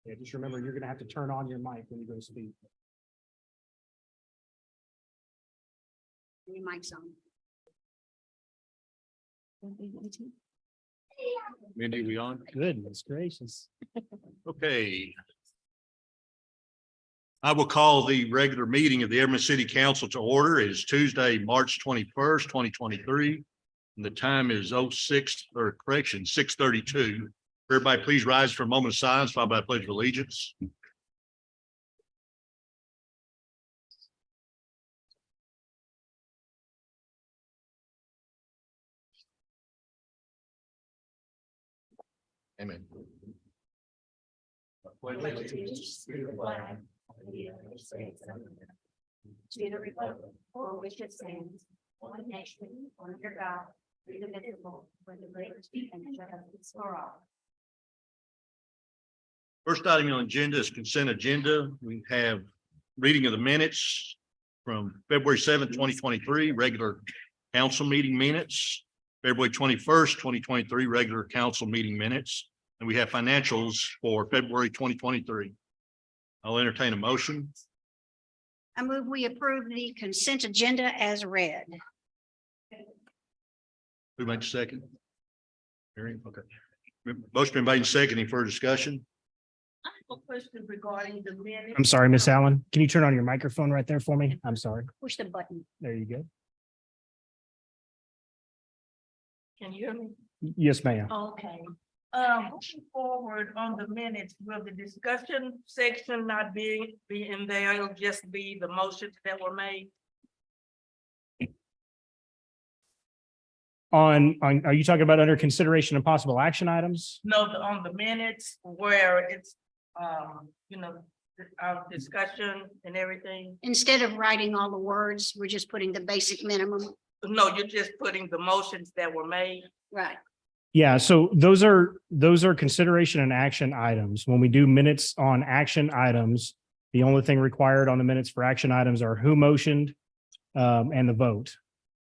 Yeah, just remember, you're gonna have to turn on your mic when you go to speak. Your mic's on. Mindy, we on? Goodness gracious. Okay. I will call the regular meeting of the Everett City Council to order. It is Tuesday, March 21st, 2023. And the time is 6:32. Everybody, please rise for a moment of silence, followed by a pledge of allegiance. Amen. Allegiance to the flag of the United States of America, to the republic for which it stands, one nation, under God, indivisible, with liberty and justice for all. First item on the agenda is consent agenda. We have reading of the minutes from February 7th, 2023, regular council meeting minutes, February 21st, 2023, regular council meeting minutes, and we have financials for February 2023. I'll entertain a motion. I move we approve the consent agenda as read. Who makes a second? Mary, okay. Motion been made and seconded. Any further discussion? I have a question regarding the minutes. I'm sorry, Miss Allen. Can you turn on your microphone right there for me? I'm sorry. Push the button. There you go. Can you hear me? Yes, ma'am. Okay. Moving forward on the minutes, will the discussion section not be in there? It'll just be the motions that were made? Are you talking about under consideration of possible action items? No, on the minutes where it's, our discussion and everything. Instead of writing all the words, we're just putting the basic minimum. No, you're just putting the motions that were made. Right. Yeah, so those are consideration and action items. When we do minutes on action items, the only thing required on the minutes for action items are who motioned and the vote.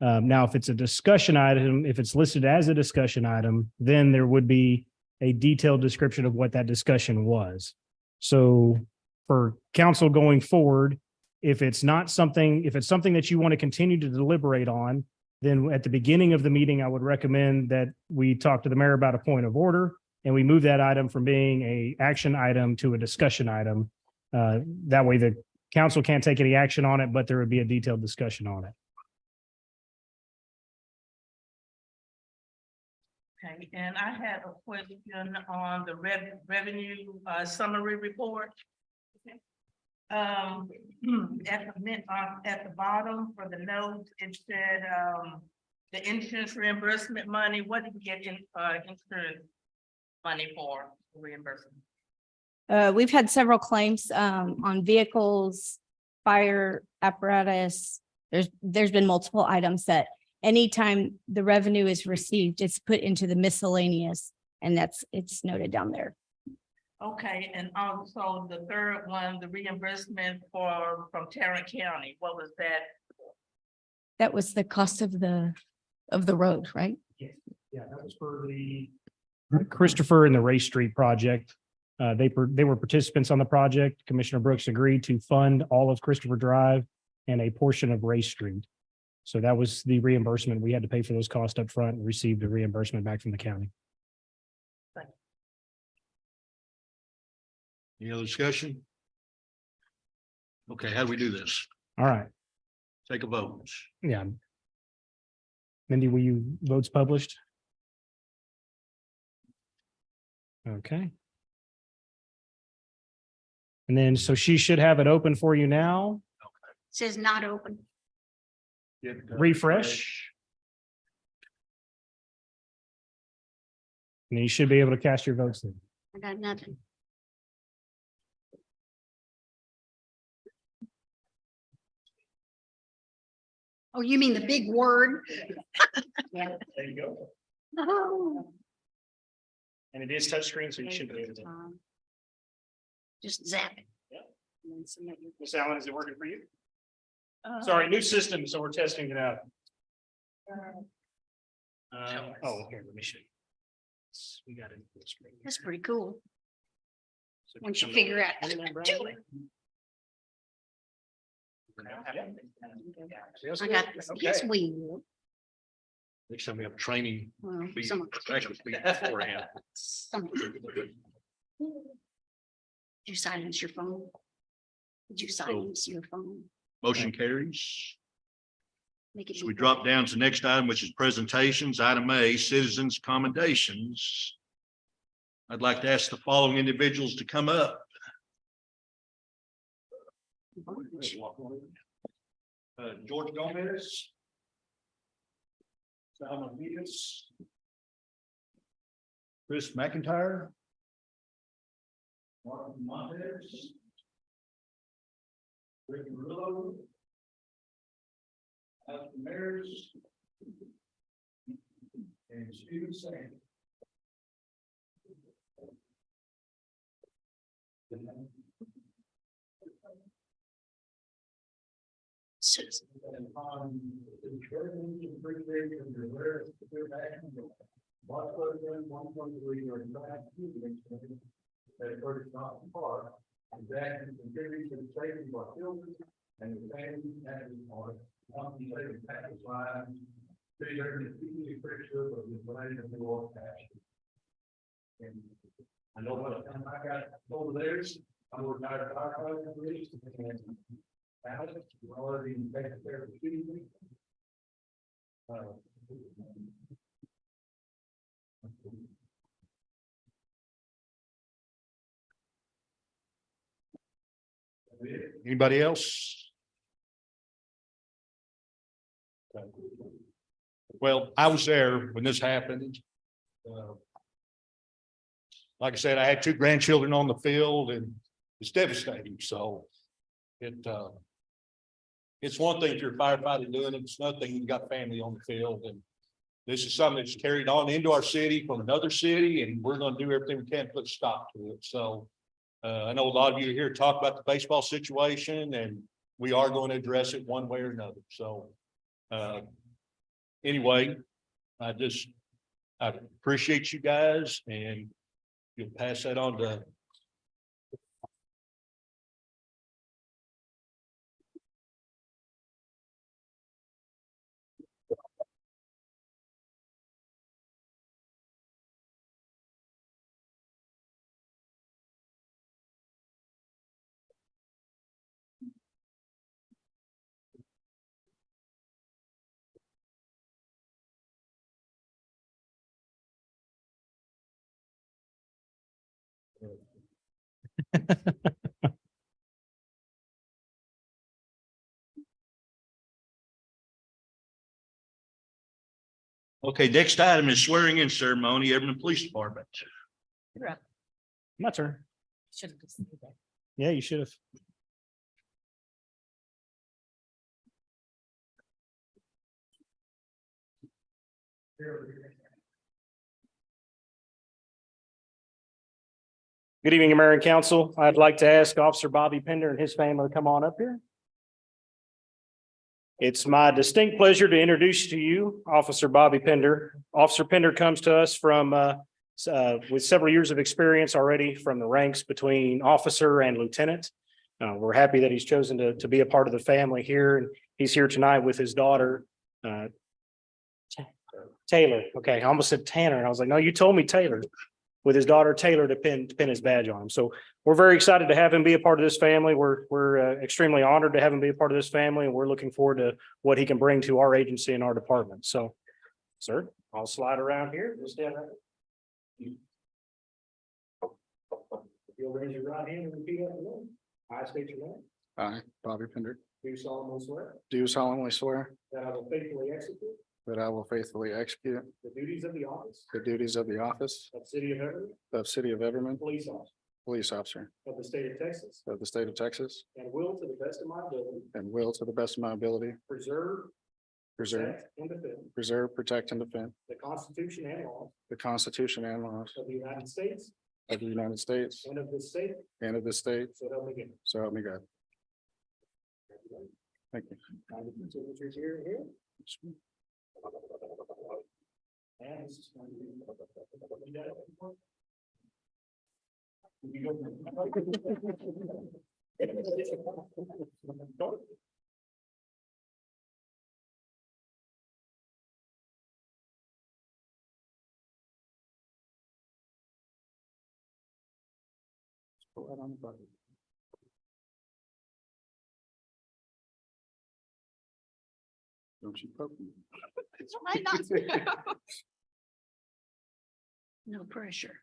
Now, if it's a discussion item, if it's listed as a discussion item, then there would be a detailed description of what that discussion was. So for council going forward, if it's something that you want to continue to deliberate on, then at the beginning of the meeting, I would recommend that we talk to the mayor about a point of order and we move that item from being a action item to a discussion item. That way the council can't take any action on it, but there would be a detailed discussion on it. Okay, and I had a question on the revenue summary report. At the bottom for the notes, it said the insurance reimbursement money. What did we get in insurance money for reimbursement? We've had several claims on vehicles, fire apparatus. There's been multiple items that anytime the revenue is received, it's put into the miscellaneous, and it's noted down there. Okay, and also the third one, the reimbursement from Tarrant County, what was that? That was the cost of the road, right? Yeah, that was for the Christopher and the Race Street project. They were participants on the project. Commissioner Brooks agreed to fund all of Christopher Drive and a portion of Race Street. So that was the reimbursement. We had to pay for those costs up front and received the reimbursement back from the county. Any other discussion? Okay, how do we do this? All right. Take a vote. Yeah. Mindy, will you votes published? Okay. And then, so she should have it open for you now. Says not open. Refresh. And you should be able to cast your votes then. I got nothing. Oh, you mean the big word? There you go. Oh. And it is touchscreen, so you should be able to. Just zap it. Yep. And then submit your- Miss Allen, is it working for you? Sorry, new system, so we're testing it out. Oh, here, let me show you. We got it. That's pretty cool. once you figure out. how to do it. I got this. Yes, we will. Next time we have training. Well, be- some- actually be beforehand. some- Did you silence your phone? Did you silence your phone? Motion carries. Make it So we be- drop down to the next item, which is presentations. Item A, citizens commendations. I'd like to ask the following individuals to come up. George Gomez. Salma Venus. Chris McIntyre. Martin Montez. Rick Murillo. Alex Mears. And Stephen Sand. Citizen. And upon the chairman's appreciation of your rare spirit action, Vice President 123 or that first not part, is action contributing to the safety of our children and the families and our company saving tax lines. They are deeply appreciative of the planning of the Lord passion. And I know what I got over there. I'm a retired firefighter, and Alex, you already taken care of the shooting. Anybody else? Well, I was there when this happened. Like I said, I had two grandchildren on the field and it's devastating. So it's one thing if you're a firefighter doing it. It's another thing you got family on the field, and this is something that's carried on into our city from another city, and we're going to do everything we can to put a stop to it. So I know a lot of you are here to talk about the baseball situation, and we are going to address it one way or another. So anyway, I appreciate you guys, and you'll pass that on to Okay, next item is swearing in ceremony, Everett Police Department. My turn. Should have just said that. Yeah, you should have. Good evening, Mayor and Council. I'd like to ask Officer Bobby Pender and his family to come on up here. It's my distinct pleasure to introduce to you Officer Bobby Pender. Officer Pender comes to us from with several years of experience already from the ranks between officer and lieutenant. We're happy that he's chosen to be a part of the family here, and he's here tonight with his daughter, Taylor. Okay, I almost said Tanner, and I was like, no, you told me Taylor. With his daughter Taylor to pin his badge on him. So we're very excited to have him be a part of this family. We're extremely honored to have him be a part of this family, and we're looking forward to what he can bring to our agency and our department. So, sir, I'll slide around here. Just stand right. You'll raise your right hand and repeat after me. I state your name. I, Bobby Pender, Do solemnly swear do solemnly swear that I will faithfully execute that I will faithfully execute the duties of the office the duties of the office of City of Everett of City of Everman, Police Officer police officer of the state of Texas, of the state of Texas, and will to the best of my ability and will to the best of my ability preserve, preserve, protect, and defend protect, and defend the Constitution and laws the Constitution and laws of the United States of the United States and of this state, and of this state, so help me God. so help me God. Thank you. Kind of signatures here and here. And this is going to be- Put that on the button. Don't you poke me. No pressure.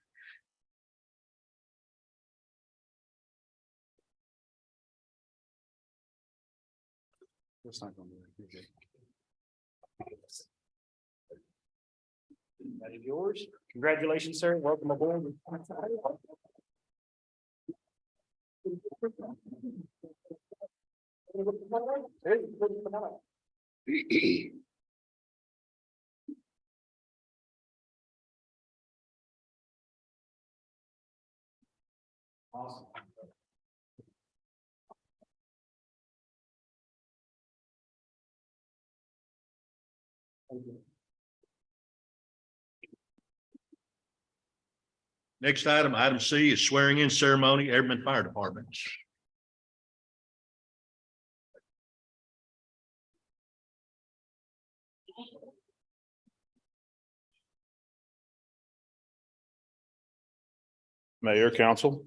That's not gonna be good. That is yours. Congratulations, sir. Welcome aboard. Awesome. Next item, item C is swearing in ceremony, Everman Fire Department. Mayor, council.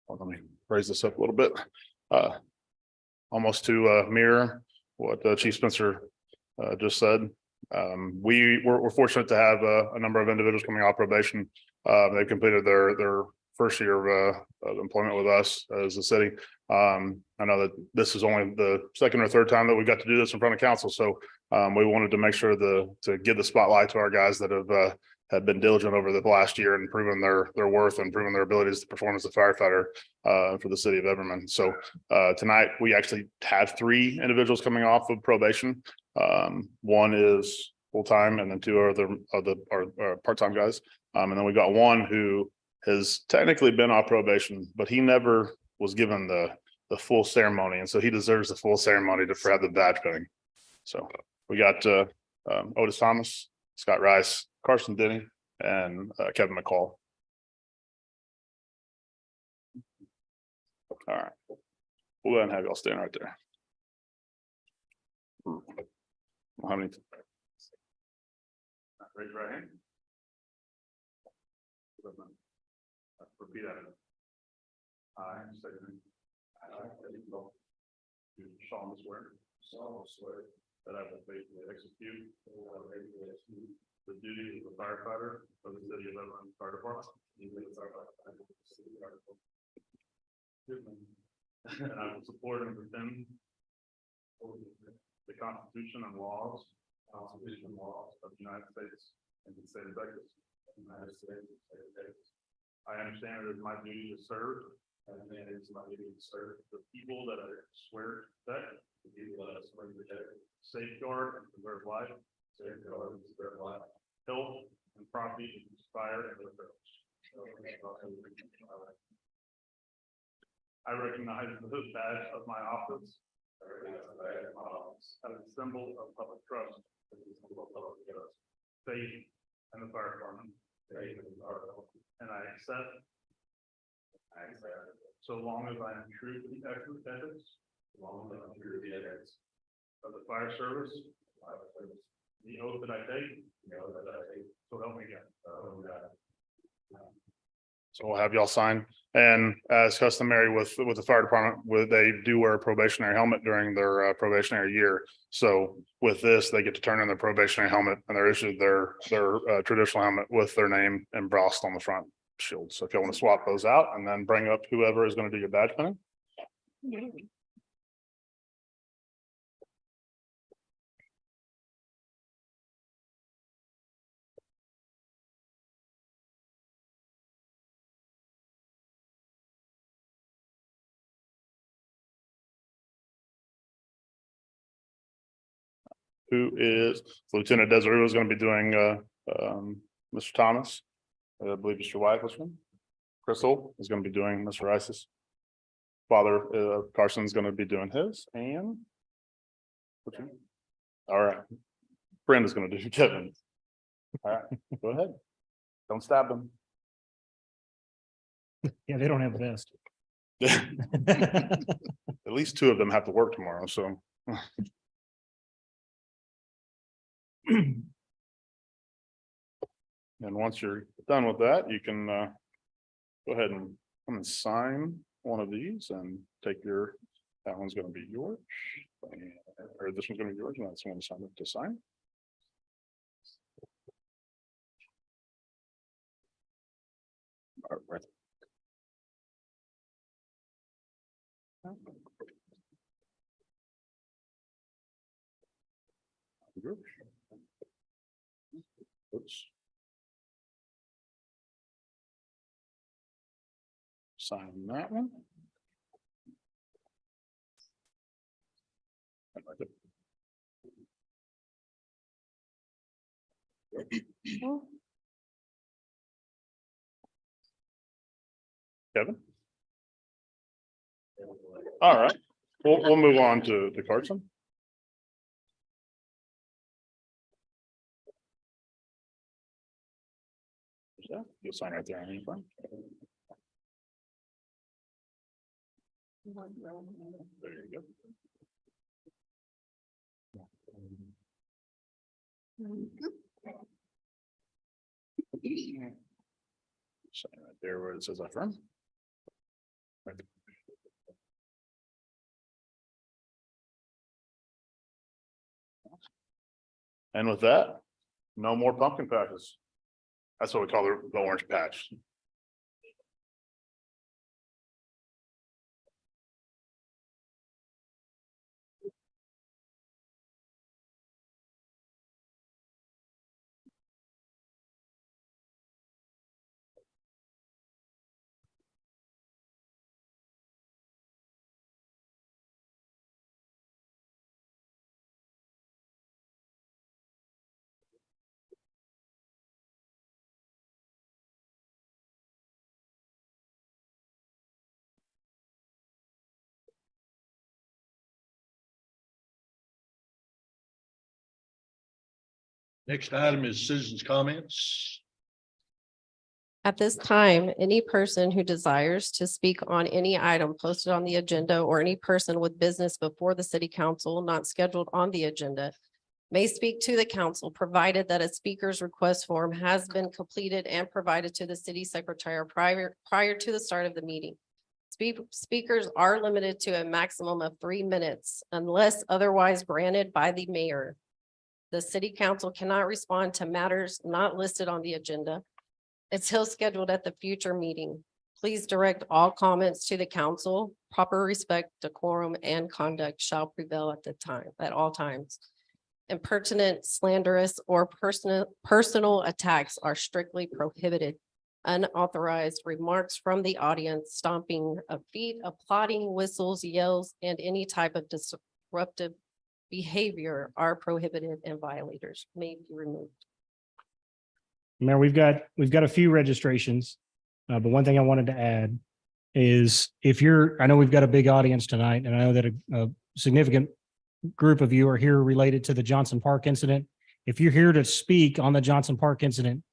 Well, let me raise this up a little bit. Almost to mirror what Chief Spencer just said. We're fortunate to have a number of individuals coming off probation. They've completed their first year of employment with us as a city. I know that this is only the second or third time that we got to do this in front of council, so we wanted to make sure to give the spotlight to our guys that have been diligent over the last year and proven their worth and proven their abilities to perform as a firefighter for the city of Everman. So tonight, we actually have 3 individuals coming off of probation. One is full-time and then 2 are part-time guys. And then we got one who has technically been off probation, but he never was given the full ceremony. And so he deserves the full ceremony for have the badge cutting. So we got Otis Thomas, Scott Rice, Carson Denny, and Kevin McCall. All right. We'll go ahead and have y'all stand right there. How many? Raise your right hand. Repeat after me. I state your name. I do solemnly swear. That I will faithfully execute. The duties of a firefighter of the city of Everman Fire Department. And I will support and defend the Constitution and laws of the United States and the state of Texas. I understand it is my duty to serve. The people that I swear to protect. Safeguard and preserve life. Health and property of fire and others. I recognize the badge of my office as a symbol of public trust. Faith in the fire department. And I accept. So long as I am true to the ethics. Of the fire service. The oath that I take. So help me God. So we'll have y'all sign, and as customary with the fire department, they do wear a probationary helmet during their probationary year. So with this, they get to turn in their probationary helmet and they're issued their traditional helmet with their name embossed on the front shield. So if you want to swap those out and then bring up whoever is going to do your badge pinning. Who is Lieutenant Desiree is going to be doing Mr. Thomas. I believe Mr. White was one. Crystal is going to be doing Mr. Rice's. Father Carson's going to be doing his, and all right. Brenda's going to do Kevin. All right, go ahead. Don't stab them. Yeah, they don't have a vest. At least two of them have to work tomorrow, so. And once you're done with that, you can go ahead and come and sign one of these and take your, that one's gonna be yours. Or this one's gonna be yours, and that's the one to sign. All right. Oops. Sign that one. Kevin? All right, we'll move on to Carson. You'll sign right there on any front. There you go. Sign right there where it says affirm. Right. And with that, no more pumpkin patches. That's what we call the orange patch. Next item is citizens' comments. At this time, any person who desires to speak on any item posted on the agenda or any person with business before the city council not scheduled on the agenda may speak to the council, provided that a speaker's request form has been completed and provided to the city secretary prior to the start of the meeting. Speakers are limited to a maximum of 3 minutes unless otherwise granted by the mayor. The city council cannot respond to matters not listed on the agenda until scheduled at the future meeting. Please direct all comments to the council. Proper respect, decorum, and conduct shall prevail at all times. Impertinent, slanderous, or personal attacks are strictly prohibited. Unauthorized remarks from the audience, stomping of feet, applauding, whistles, yells, and any type of disruptive behavior are prohibited and violators may be removed. Mayor, we've got a few registrations. But one thing I wanted to add is I know we've got a big audience tonight, and I know that a significant group of you are here related to the Johnson Park incident. If you're here to speak on the Johnson Park incident,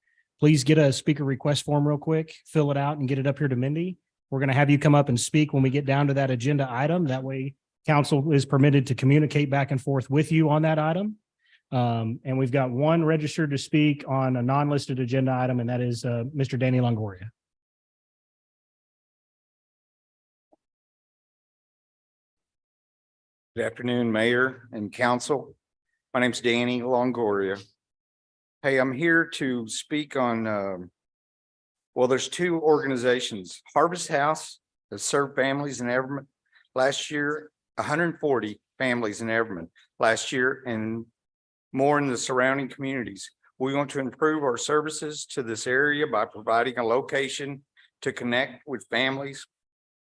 please get a speaker request form real quick, fill it out and get it up here to Mindy. We're going to have you come up and speak when we get down to that agenda item. That way council is permitted to communicate back and forth with you on that item. And we've got one registered to speak on a non-listed agenda item, and that is Mr. Danny Longoria. Good afternoon, Mayor and Council. My name's Danny Longoria. Hey, I'm here to speak on, well, there's two organizations, Harvest House that served families in Everett last year, 140 families in Everett last year, and more in the surrounding communities. We want to improve our services to this area by providing a location to connect with families.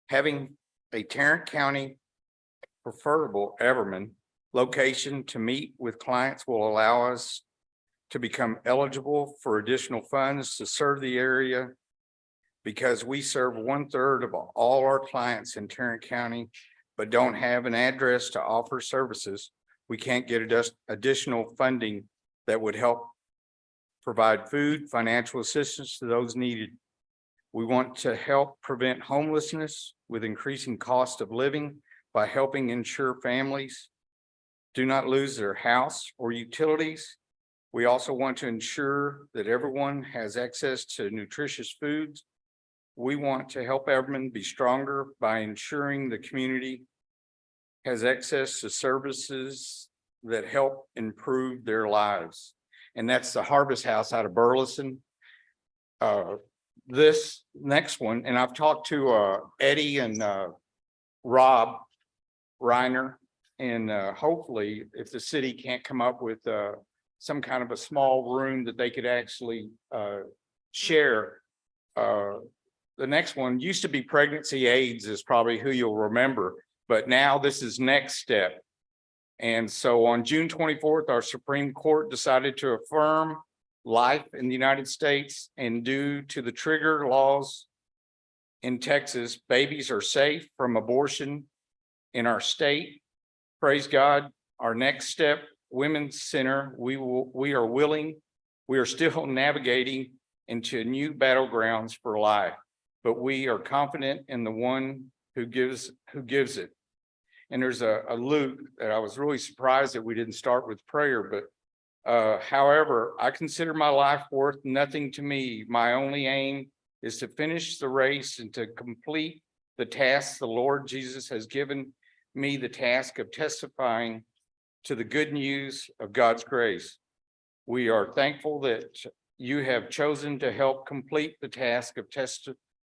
Having a Tarrant County, preferable Everett location to meet with clients will allow us to become eligible for additional funds to serve the area, because we serve 1/3 of all our clients in Tarrant County, but don't have an address to offer services. We can't get additional funding that would help provide food, financial assistance to those needed. We want to help prevent homelessness with increasing cost of living by helping ensure families do not lose their house or utilities. We also want to ensure that everyone has access to nutritious foods. We want to help Everman be stronger by ensuring the community has access to services that help improve their lives. And that's the Harvest House out of Burleson. This next one, and I've talked to Eddie and Rob Reiner, and hopefully if the city can't come up with some kind of a small room that they could actually share. The next one used to be pregnancy aids is probably who you'll remember, but now this is Next Step. And so on June 24th, our Supreme Court decided to affirm life in the United States, and due to the trigger laws in Texas, babies are safe from abortion in our state. Praise God. Our Next Step Women's Center, we are still navigating into new battlegrounds for life, but we are confident in the one who gives it. And there's a Luke that I was really surprised that we didn't start with prayer, but however, I consider my life worth nothing to me. My only aim is to finish the race and to complete the task the Lord Jesus has given me, the task of testifying to the good news of God's grace. We are thankful that you have chosen to help complete the task of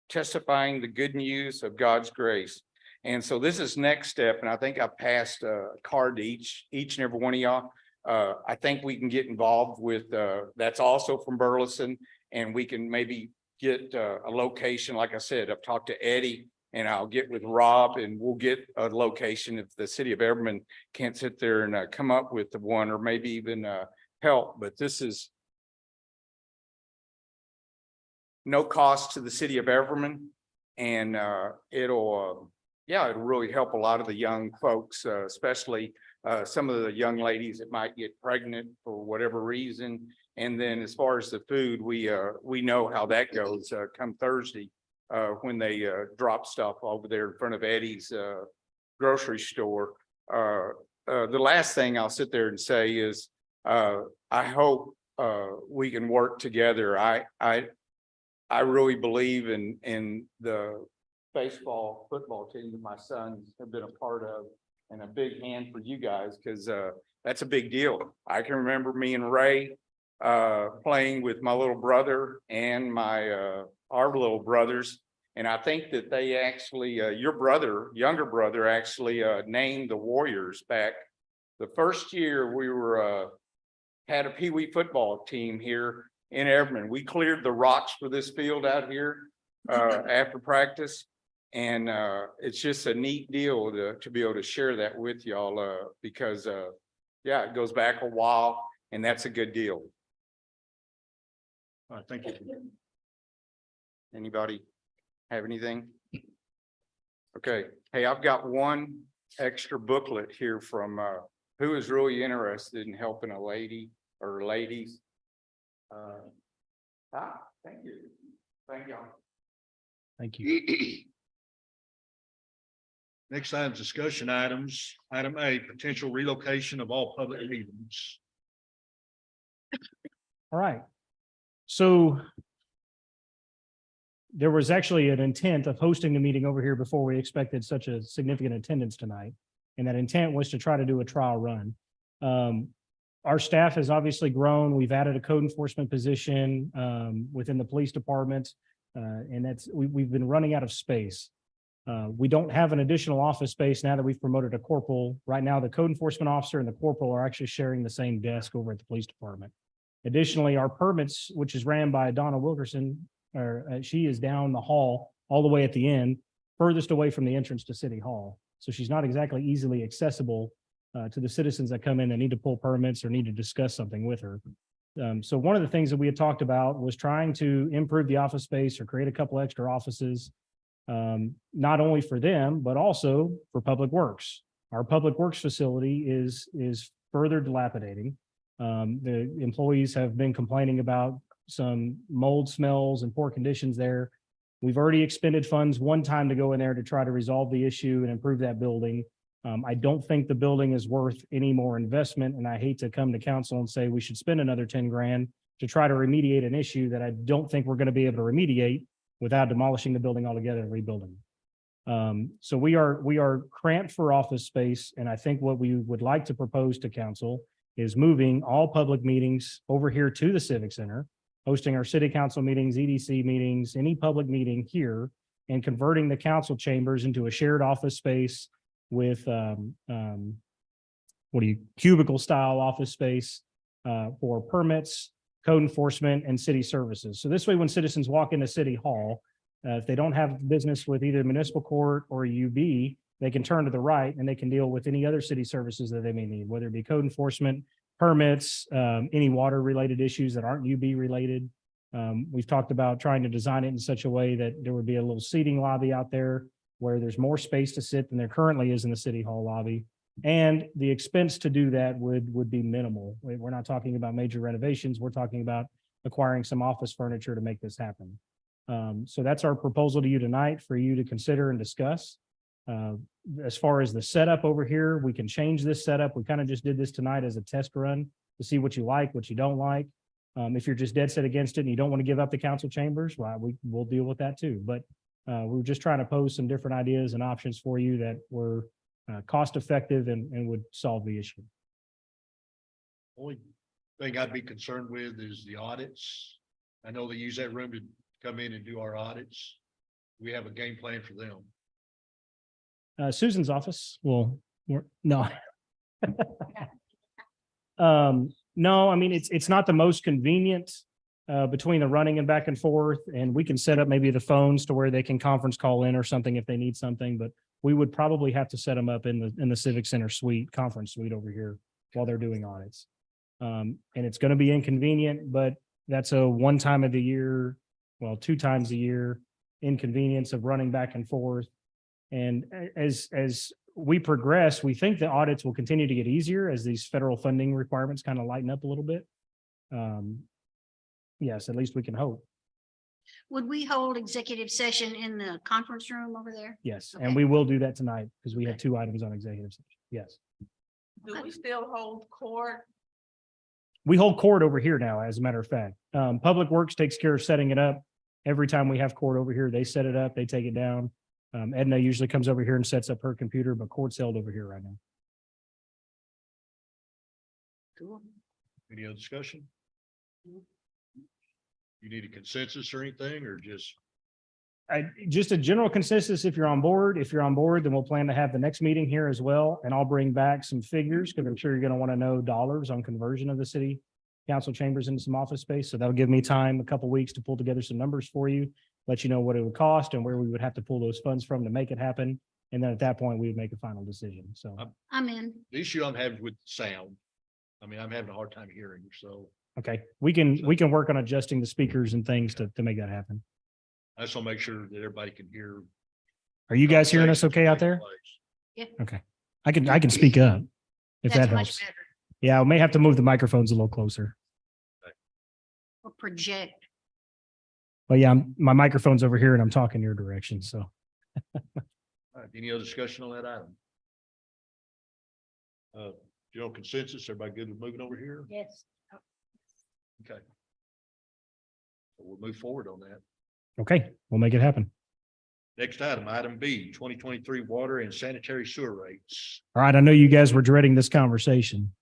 testifying the good news of God's grace. And so this is Next Step, and I think I passed a card to each and every one of y'all. I think we can get involved with, that's also from Burleson, and we can maybe get a location. Like I said, I've talked to Eddie, and I'll get with Rob, and we'll get a location if the city of Everman can't sit there and come up with the one, or maybe even help. But this is no cost to the city of Everman, and it'll really help a lot of the young folks, especially some of the young ladies that might get pregnant for whatever reason. And then as far as the food, we know how that goes come Thursday when they drop stuff over there in front of Eddie's grocery store. The last thing I'll sit there and say is I hope we can work together. I really believe in the baseball, football team that my sons have been a part of, and a big hand for you guys, because that's a big deal. I can remember me and Ray playing with my little brother and my our little brothers, and I think that they actually your younger brother actually named the Warriors back the first year we were had a pee-wee football team here in Everman. We cleared the rocks for this field out here after practice. And it's just a neat deal to be able to share that with y'all because it goes back a while, and that's a good deal. All right, thank you. Anybody have anything? Okay, hey, I've got one extra booklet here from who is really interested in helping a lady or ladies. Thank you. Thank y'all. Thank you. Next item, discussion items. Item A, potential relocation of all public meetings. All right. So there was actually an intent of hosting the meeting over here before we expected such a significant attendance tonight. And that intent was to try to do a trial run. Our staff has obviously grown. We've added a code enforcement position within the police department. And we've been running out of space. We don't have an additional office space now that we've promoted a corporal. Right now, the code enforcement officer and the corporal are actually sharing the same desk over at the police department. Additionally, our permits, which is ran by Donna Wilkerson, she is down the hall all the way at the end, furthest away from the entrance to City Hall. So she's not exactly easily accessible to the citizens that come in that need to pull permits or need to discuss something with her. So one of the things that we had talked about was trying to improve the office space or create a couple extra offices, not only for them, but also for Public Works. Our Public Works facility is further dilapidating. The employees have been complaining about some mold smells and poor conditions there. We've already expended funds one time to go in there to try to resolve the issue and improve that building. I don't think the building is worth any more investment, and I hate to come to council and say we should spend another 10 grand to try to remediate an issue that I don't think we're going to be able to remediate without demolishing the building altogether and rebuilding. So we are cramped for office space, and I think what we would like to propose to council is moving all public meetings over here to the Civic Center, hosting our city council meetings, EDC meetings, any public meeting here, and converting the council chambers into a shared office space with cubicle style office space for permits, code enforcement, and city services. So this way, when citizens walk into City Hall, if they don't have business with either municipal court or UB, they can turn to the right and they can deal with any other city services that they may need, whether it be code enforcement, permits, any water related issues that aren't UB related. We've talked about trying to design it in such a way that there would be a little seating lobby out there where there's more space to sit than there currently is in the City Hall lobby. And the expense to do that would be minimal. We're not talking about major renovations. We're talking about acquiring some office furniture to make this happen. So that's our proposal to you tonight for you to consider and discuss. As far as the setup over here, we can change this setup. We kind of just did this tonight as a test run to see what you like, what you don't like. If you're just dead set against it and you don't want to give up the council chambers, well, we'll deal with that too. But we're just trying to pose some different ideas and options for you that were cost effective and would solve the issue. Only thing I'd be concerned with is the audits. I know they use that room to come in and do our audits. We have a game plan for them. Susan's office will, no. No, I mean, it's not the most convenient between the running and back and forth, and we can set up maybe the phones to where they can conference call in or something if they need something, but we would probably have to set them up in the Civic Center suite, conference suite over here while they're doing audits. And it's going to be inconvenient, but that's a one time of the year, well, 2 times a year inconvenience of running back and forth. And as we progress, we think the audits will continue to get easier as these federal funding requirements kind of lighten up a little bit. Yes, at least we can hope. Would we hold executive session in the conference room over there? Yes, Okay. and we will do that tonight because we have 2 items on executive session. Yes. Do we still hold court? We hold court over here now, as a matter of fact. Public Works takes care of setting it up. Every time we have court over here, they set it up, they take it down. Edna usually comes over here and sets up her computer, but court's held over here right now. Cool. Any other discussion? You need a consensus or anything, or just? Just a general consensus, if you're on board. If you're on board, then we'll plan to have the next meeting here as well. And I'll bring back some figures because I'm sure you're going to want to know dollars on conversion of the city council chambers into some office space. So that'll give me time, a couple weeks to pull together some numbers for you, let you know what it would cost and where we would have to pull those funds from to make it happen. And then at that point, we would make a final decision. So, I'm in. The issue I'm having with sound. I mean, I'm having a hard time hearing, so okay, we can work on adjusting the speakers and things to make that happen. I just want to make sure that everybody can hear. Are you guys hearing us okay out there? Okay, I can speak up if That's that much helps. better. Yeah, I may have to move the microphones a little closer. Or project. But yeah, my microphone's over here and I'm talking your direction, so. All right, any other discussion on that item? General consensus, everybody good with moving over here? Yes. Okay. So we'll move forward on that. Okay, we'll make it happen. Next item, item B, 2023 water and sanitary sewer rates. All right, I know you guys were dreading this conversation.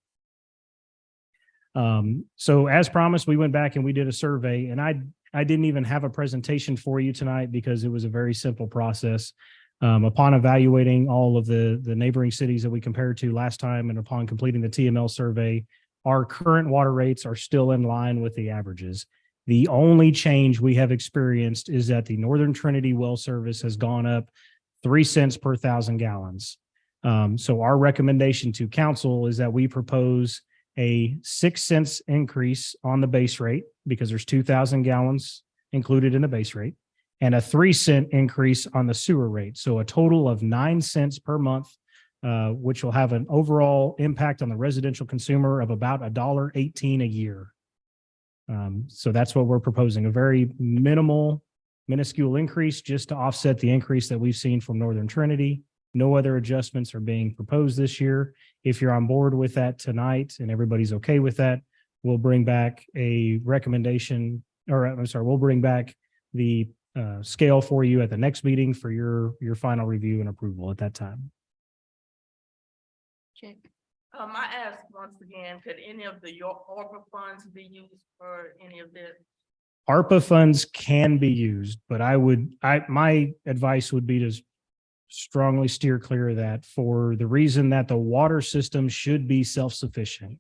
So as promised, we went back and we did a survey, and I didn't even have a presentation for you tonight because it was a very simple process. Upon evaluating all of the neighboring cities that we compared to last time and upon completing the TML survey, our current water rates are still in line with the averages. The only change we have experienced is that the Northern Trinity well service has gone up 3 cents per 1,000 gallons. So our recommendation to council is that we propose a 6 cents increase on the base rate because there's 2,000 gallons included in the base rate, and a 3 cent increase on the sewer rate. So a total of 9 cents per month, which will have an overall impact on the residential consumer of about $1.18 a year. So that's what we're proposing, a very minimal minuscule increase just to offset the increase that we've seen from Northern Trinity. No other adjustments are being proposed this year. If you're on board with that tonight and everybody's okay with that, we'll bring back a recommendation, or I'm sorry, we'll bring back the scale for you at the next meeting for your final review and approval at that time. Check. I ask once again, could any of your ARPA funds be used for any of this? ARPA funds can be used, but my advice would be to strongly steer clear of that for the reason that the water system should be self-sufficient.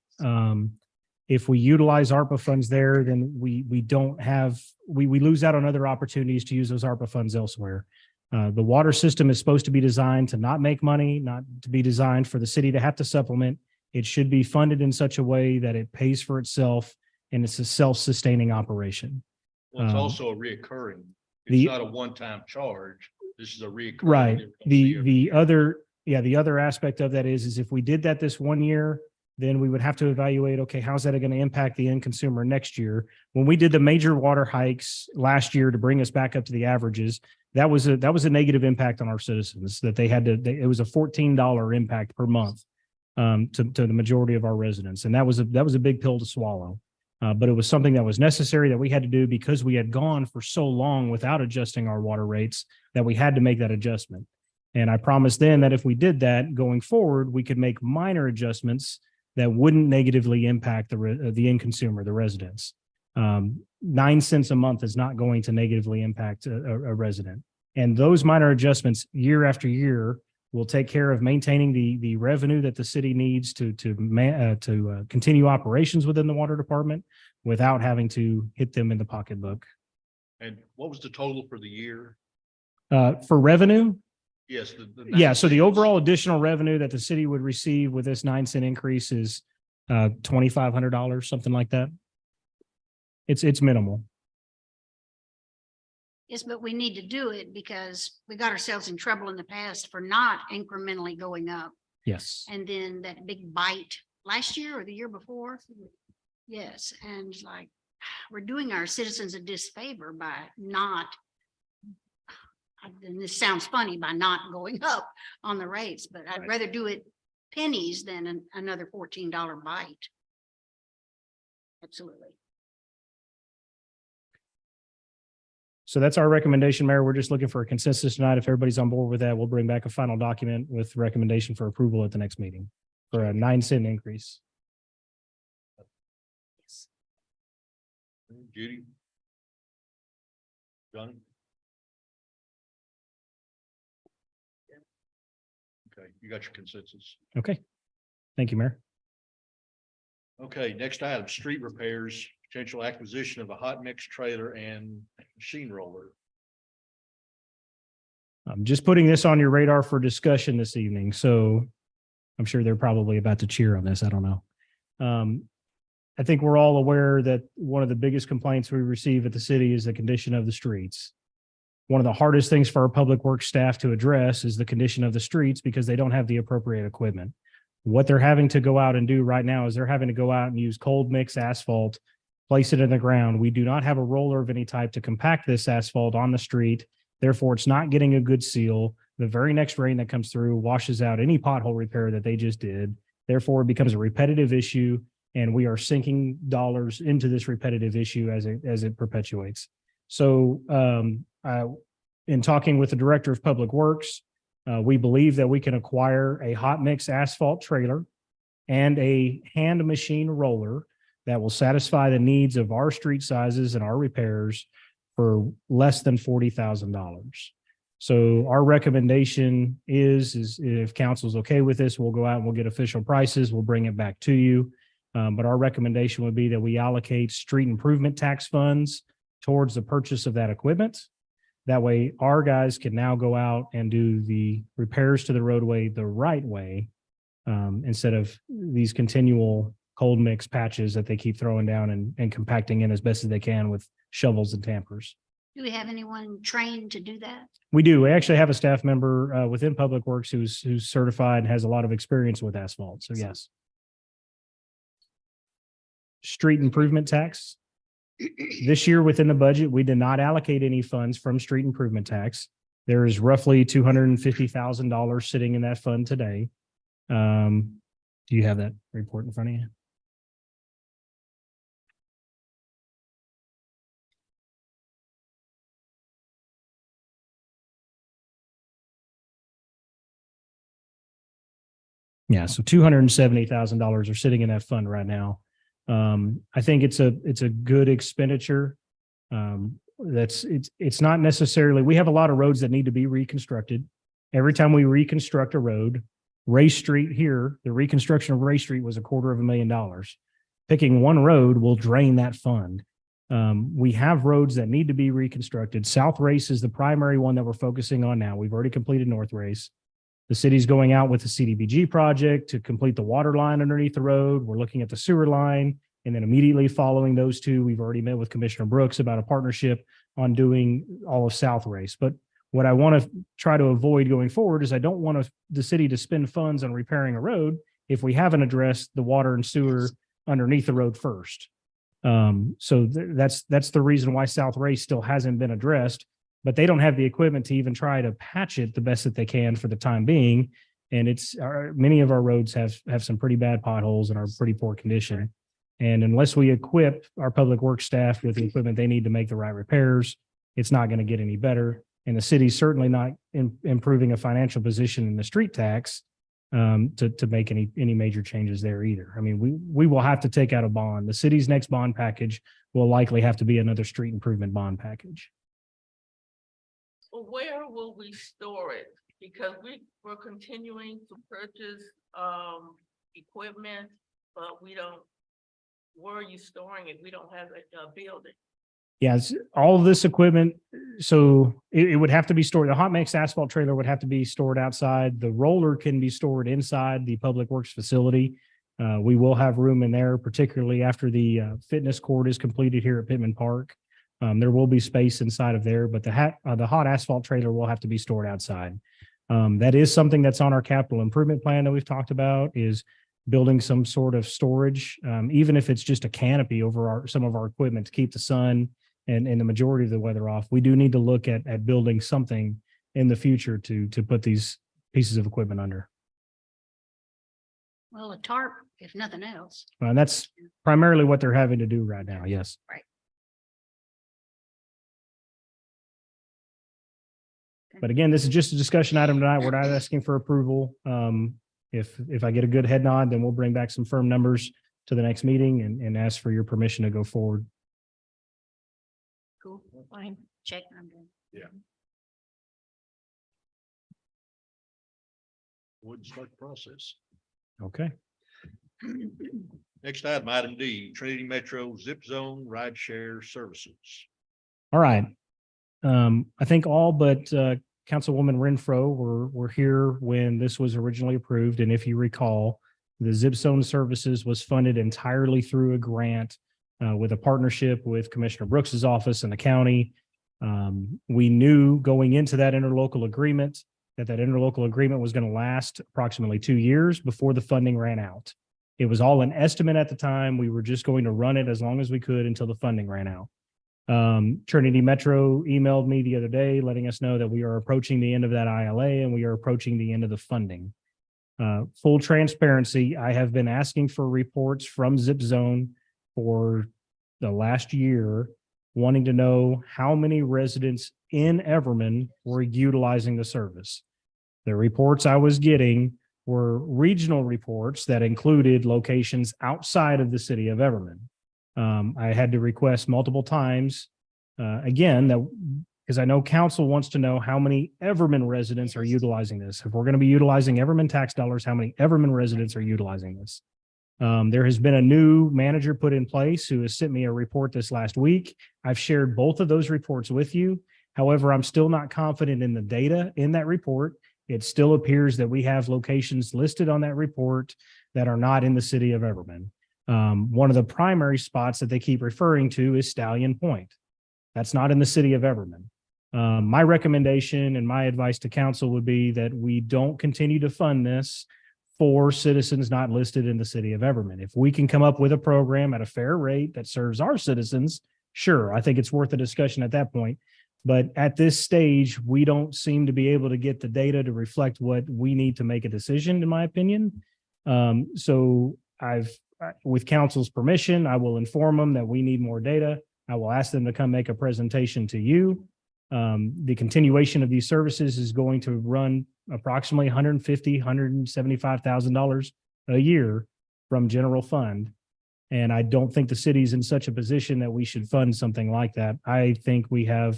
If we utilize ARPA funds there, then we lose out on other opportunities to use those ARPA funds elsewhere. The water system is supposed to be designed to not make money, not to be designed for the city to have to supplement. It should be funded in such a way that it pays for itself and it's a self-sustaining operation. Well, it's Um, also a reoccurring. the- It's not a one-time charge. This is a reoccurring. Right. that we'll see every year. The other aspect of that is if we did that this one year, then we would have to evaluate, okay, how's that going to impact the end consumer next year? When we did the major water hikes last year to bring us back up to the averages, that was a negative impact on our citizens that it was a $14 impact per month to the majority of our residents. And that was a big pill to swallow. But it was something that was necessary that we had to do because we had gone for so long without adjusting our water rates that we had to make that adjustment. And I promised then that if we did that going forward, we could make minor adjustments that wouldn't negatively impact the end consumer, the residents. 9 cents a month is not going to negatively impact a resident. And those minor adjustments year after year will take care of maintaining the revenue that the city needs to continue operations within the water department without having to hit them in the pocketbook. And what was the total for the year? For revenue, Yes. yeah, so the overall additional revenue that the city would receive with this 9 cent increase is $2,500, something like that. It's minimal. Yes, but we need to do it because we got ourselves in trouble in the past for not incrementally going up. Yes. And then that big bite last year or the year before. Yes, and it's like, we're doing our citizens a disfavor by not, and this sounds funny, by not going up on the rates, but I'd rather do it pennies than another $14 bite. Absolutely. So that's our recommendation, Mayor. We're just looking for a consensus tonight. If everybody's on board with that, we'll bring back a final document with recommendation for approval at the next meeting for a 9 cent increase. Judy? Johnny? Okay, you got your consensus. Okay. Thank you, Mayor. Okay, next item, street repairs, potential acquisition of a hot mix trailer and machine roller. I'm just putting this on your radar for discussion this evening. So I'm sure they're probably about to cheer on this. I don't know. I think we're all aware that one of the biggest complaints we receive at the city is the condition of the streets. One of the hardest things for our public works staff to address is the condition of the streets because they don't have the appropriate equipment. What they're having to go out and do right now is they're having to go out and use cold mix asphalt, place it in the ground. We do not have a roller of any type to compact this asphalt on the street. Therefore, it's not getting a good seal. The very next rain that comes through washes out any pothole repair that they just did. Therefore, it becomes a repetitive issue, and we are sinking dollars into this repetitive issue as it perpetuates. So in talking with the Director of Public Works, we believe that we can acquire a hot mix asphalt trailer and a hand machine roller that will satisfy the needs of our street sizes and our repairs for less than $40,000. So our recommendation is if council's okay with this, we'll go out and we'll get official prices. We'll bring it back to you. But our recommendation would be that we allocate street improvement tax funds towards the purchase of that equipment. That way, our guys can now go out and do the repairs to the roadway the right way, instead of these continual cold mix patches that they keep throwing down and compacting in as best as they can with shovels and tampers. Do we have anyone trained to do that? We do. We actually have a staff member within Public Works who's certified and has a lot of experience with asphalt. So yes. Street improvement tax. This year within the budget, we did not allocate any funds from street improvement tax. There is roughly $250,000 sitting in that fund today. Do you have that report in front of you? Yeah, so $270,000 are sitting in that fund right now. I think it's a good expenditure. It's not necessarily, we have a lot of roads that need to be reconstructed. Every time we reconstruct a road, Ray Street here, the reconstruction of Ray Street was $250,000. Picking one road will drain that fund. We have roads that need to be reconstructed. South Race is the primary one that we're focusing on now. We've already completed North Race. The city's going out with the CDBG project to complete the water line underneath the road. We're looking at the sewer line. And then immediately following those two, we've already met with Commissioner Brooks about a partnership on doing all of South Race. But what I want to try to avoid going forward is I don't want the city to spend funds on repairing a road if we haven't addressed the water and sewer underneath the road first. So that's the reason why South Race still hasn't been addressed. But they don't have the equipment to even try to patch it the best that they can for the time being. And many of our roads have some pretty bad potholes and are pretty poor condition. And unless we equip our public works staff with the equipment they need to make the right repairs, it's not going to get any better. And the city's certainly not improving a financial position in the street tax to make any major changes there either. I mean, we will have to take out a bond. The city's next bond package will likely have to be another street improvement bond package. Well, where will we store it? Because we're continuing to purchase equipment, but where are you storing it? We don't have a building. Yes, all of this equipment, so it would have to be stored. The hot mix asphalt trailer would have to be stored outside. The roller can be stored inside the public works facility. We will have room in there, particularly after the fitness court is completed here at Pittman Park. There will be space inside of there, but the hot asphalt trailer will have to be stored outside. That is something that's on our capital improvement plan that we've talked about, is building some sort of storage, even if it's just a canopy over some of our equipment to keep the sun and the majority of the weather off. We do need to look at building something in the future to put these pieces of equipment under. Well, a tarp, if nothing else. And that's primarily what they're having to do right now. Yes. Right. But again, this is just a discussion item tonight. We're not asking for approval. If I get a good head nod, then we'll bring back some firm numbers to the next meeting and ask for your permission to go forward. Cool. Fine. Check. I'm done. Yeah. Wouldn't start the process. Okay. Next item D, Trinity Metro Zip Zone Ride Share Services. All right. I think all but Councilwoman Renfro were here when this was originally approved. And if you recall, the Zip Zone Services was funded entirely through a grant with a partnership with Commissioner Brooks's office and the county. We knew going into that interlocal agreement that interlocal agreement was going to last approximately 2 years before the funding ran out. It was all an estimate at the time. We were just going to run it as long as we could until the funding ran out. Trinity Metro emailed me the other day letting us know that we are approaching the end of that ILA and we are approaching the end of the funding. Full transparency, I have been asking for reports from Zip Zone for the last year, wanting to know how many residents in Everman were utilizing the service. The reports I was getting were regional reports that included locations outside of the city of Everman. I had to request multiple times, again, that because I know council wants to know how many Everman residents are utilizing this. If we're going to be utilizing Everman tax dollars, how many Everman residents are utilizing this? There has been a new manager put in place who has sent me a report this last week. I've shared both of those reports with you. However, I'm still not confident in the data in that report. It still appears that we have locations listed on that report that are not in the city of Everman. One of the primary spots that they keep referring to is Stallion Point. That's not in the city of Everman. My recommendation and my advice to council would be that we don't continue to fund this for citizens not listed in the city of Everman. If we can come up with a program at a fair rate that serves our citizens sure, I think it's worth a discussion at that point. But at this stage, we don't seem to be able to get the data to reflect what we need to make a decision, in my opinion. So with council's permission, I will inform them that we need more data. I will ask them to come make a presentation to you. The continuation of these services is going to run approximately $175,000 a year from general fund. And I don't think the city's in such a position that we should fund something like that. I think we have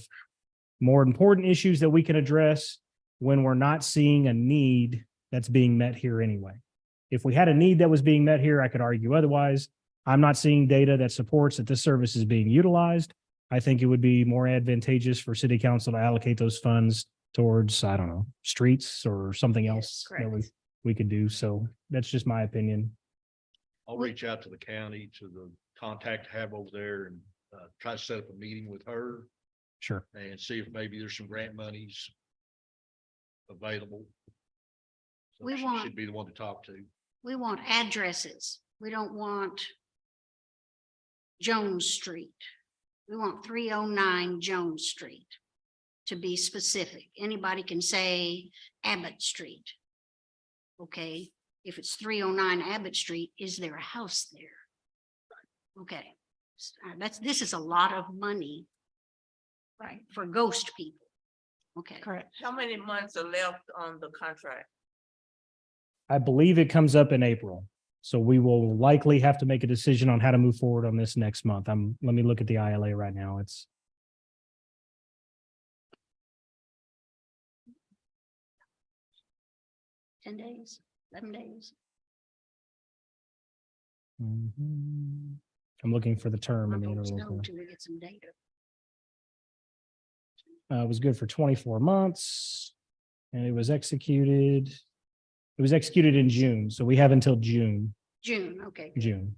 more important issues that we can address when we're not seeing a need that's being met here anyway. If we had a need that was being met here, I could argue otherwise. I'm not seeing data that supports that this service is being utilized. I think it would be more advantageous for city council to allocate those funds towards, I don't know, streets or something else that correct. we could do. So that's just my opinion. I'll reach out to the county, to the contact I have over there and try to set up a meeting with her Sure. and see if maybe there's some grant monies available. So We she want- should be the one to talk to. We want addresses. We don't want Jones Street. We want 309 Jones Street, to be specific. Anybody can say Abbott Street. Okay, if it's 309 Abbott Street, is there a house there? Okay, this is a lot of money. Right, for ghost people. Okay. Correct. How many months are left on the contract? I believe it comes up in April. So we will likely have to make a decision on how to move forward on this next month. Let me look at the ILA right now. It's 10 days, 11 days. I'm looking for the term in the We'll know interlocal. till we get some data. It was good for 24 months and it was executed. It was executed in June. So we have until June. June, okay. 3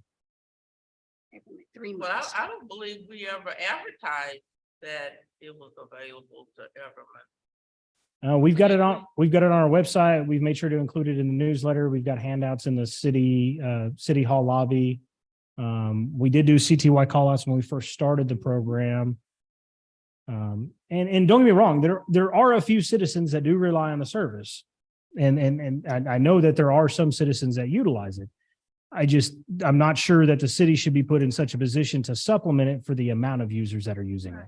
Well, months. I don't believe we ever advertised that it was available to everyone. We've got it on our website. We've made sure to include it in the newsletter. We've got handouts in the city hall lobby. We did do CTY callouts when we first started the program. And don't get me wrong, there are a few citizens that do rely on the service. And I know that there are some citizens that utilize it. I'm not sure that the city should be put in such a position to supplement it for the amount of users that are using it.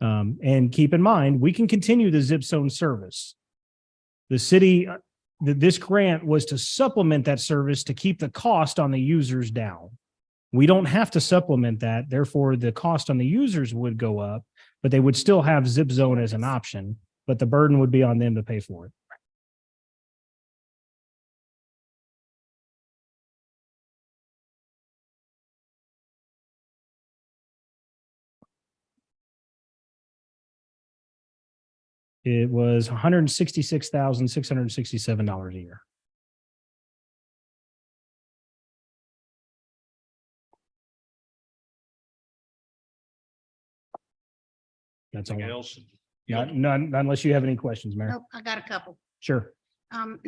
And keep in mind, we can continue the zip zone service. The city, this grant was to supplement that service to keep the cost on the users down. We don't have to supplement that. Therefore, the cost on the users would go up, but they would still have zip zone as an option, but the burden would be on them to pay for it. It was $166,667 a year. That's all. Anything else? None, unless you have any questions, Mayor. Nope, I got a couple. Sure. On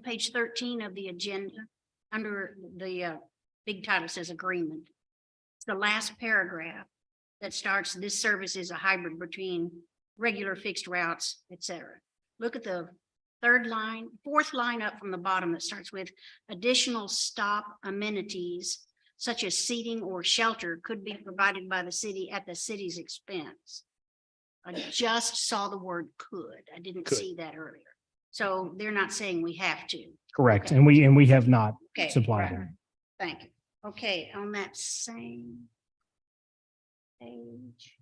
page 13 of the agenda, under the big title says agreement. It's the last paragraph that starts, this service is a hybrid between regular fixed routes, et cetera. Look at the fourth line up from the bottom that starts with additional stop amenities such as seating or shelter could be provided by the city at the city's expense. I just saw the word could. I didn't Could. see that earlier. So they're not saying we have to. Correct. Okay. And we have not Okay. supplied right. them. Thank you. Okay, on that same page.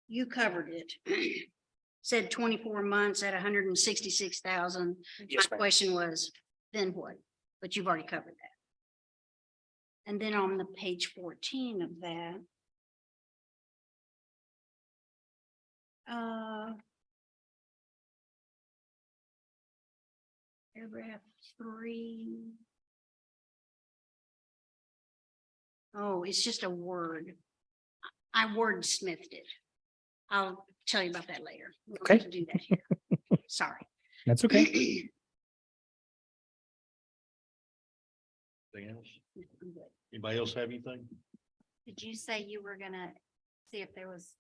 You covered it. Said 24 months at 166,000. Yes, My ma'am. question was, then what? But you've already covered that. And then on the page 14 of that. Paragraph 3. Oh, it's just a word. I wordsmithed it. I'll tell you about that later. We don't have Okay. to do that here. Sorry. That's okay. Anything else? Anybody else have anything? Did you say you were gonna see if there was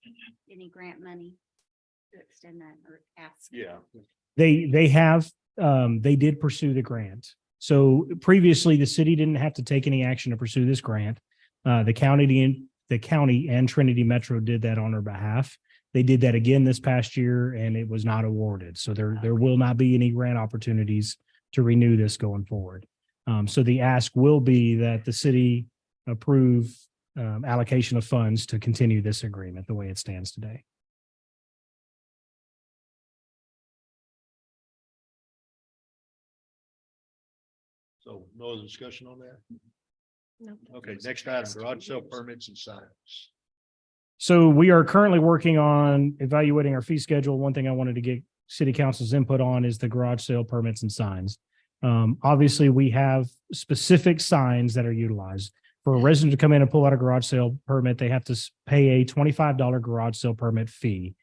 any grant money to extend that or ask? Yeah. They did pursue the grant. So previously, the city didn't have to take any action to pursue this grant. The county and Trinity Metro did that on their behalf. They did that again this past year and it was not awarded. So there will not be any grant opportunities to renew this going forward. So the ask will be that the city approve allocation of funds to continue this agreement the way it stands today. So no other discussion on that? No. Okay, next item, garage sale permits and signs. So we are currently working on evaluating our fee schedule. One thing I wanted to get city council's input on is the garage sale permits and signs. Obviously, we have specific signs that are utilized. For a resident to come in and pull out a garage sale permit, they have to pay a $25 garage sale permit fee.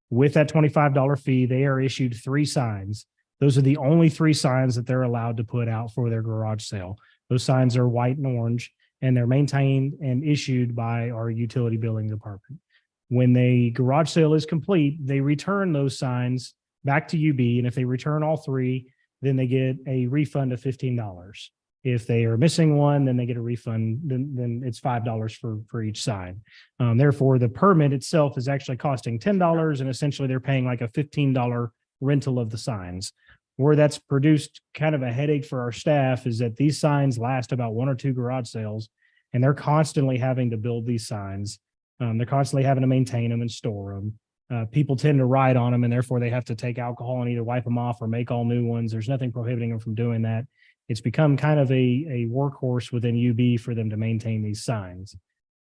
With that $25 fee, they are issued 3 signs. Those are the only 3 signs that they're allowed to put out for their garage sale. Those signs are white and orange, and they're maintained and issued by our utility billing department. When the garage sale is complete, they return those signs back to UB, and if they return all 3, then they get a refund of $15. If they are missing one, then they get a refund, then it's $5 for each sign. Therefore, the permit itself is actually costing $10, and essentially they're paying like a $15 rental of the signs. Where that's produced kind of a headache for our staff is that these signs last about 1 or 2 garage sales, and they're constantly having to build these signs. They're constantly having to maintain them and store them. People tend to ride on them, and therefore they have to take alcohol and either wipe them off or make all new ones. There's nothing prohibiting them from doing that. It's become kind of a workhorse within UB for them to maintain these signs.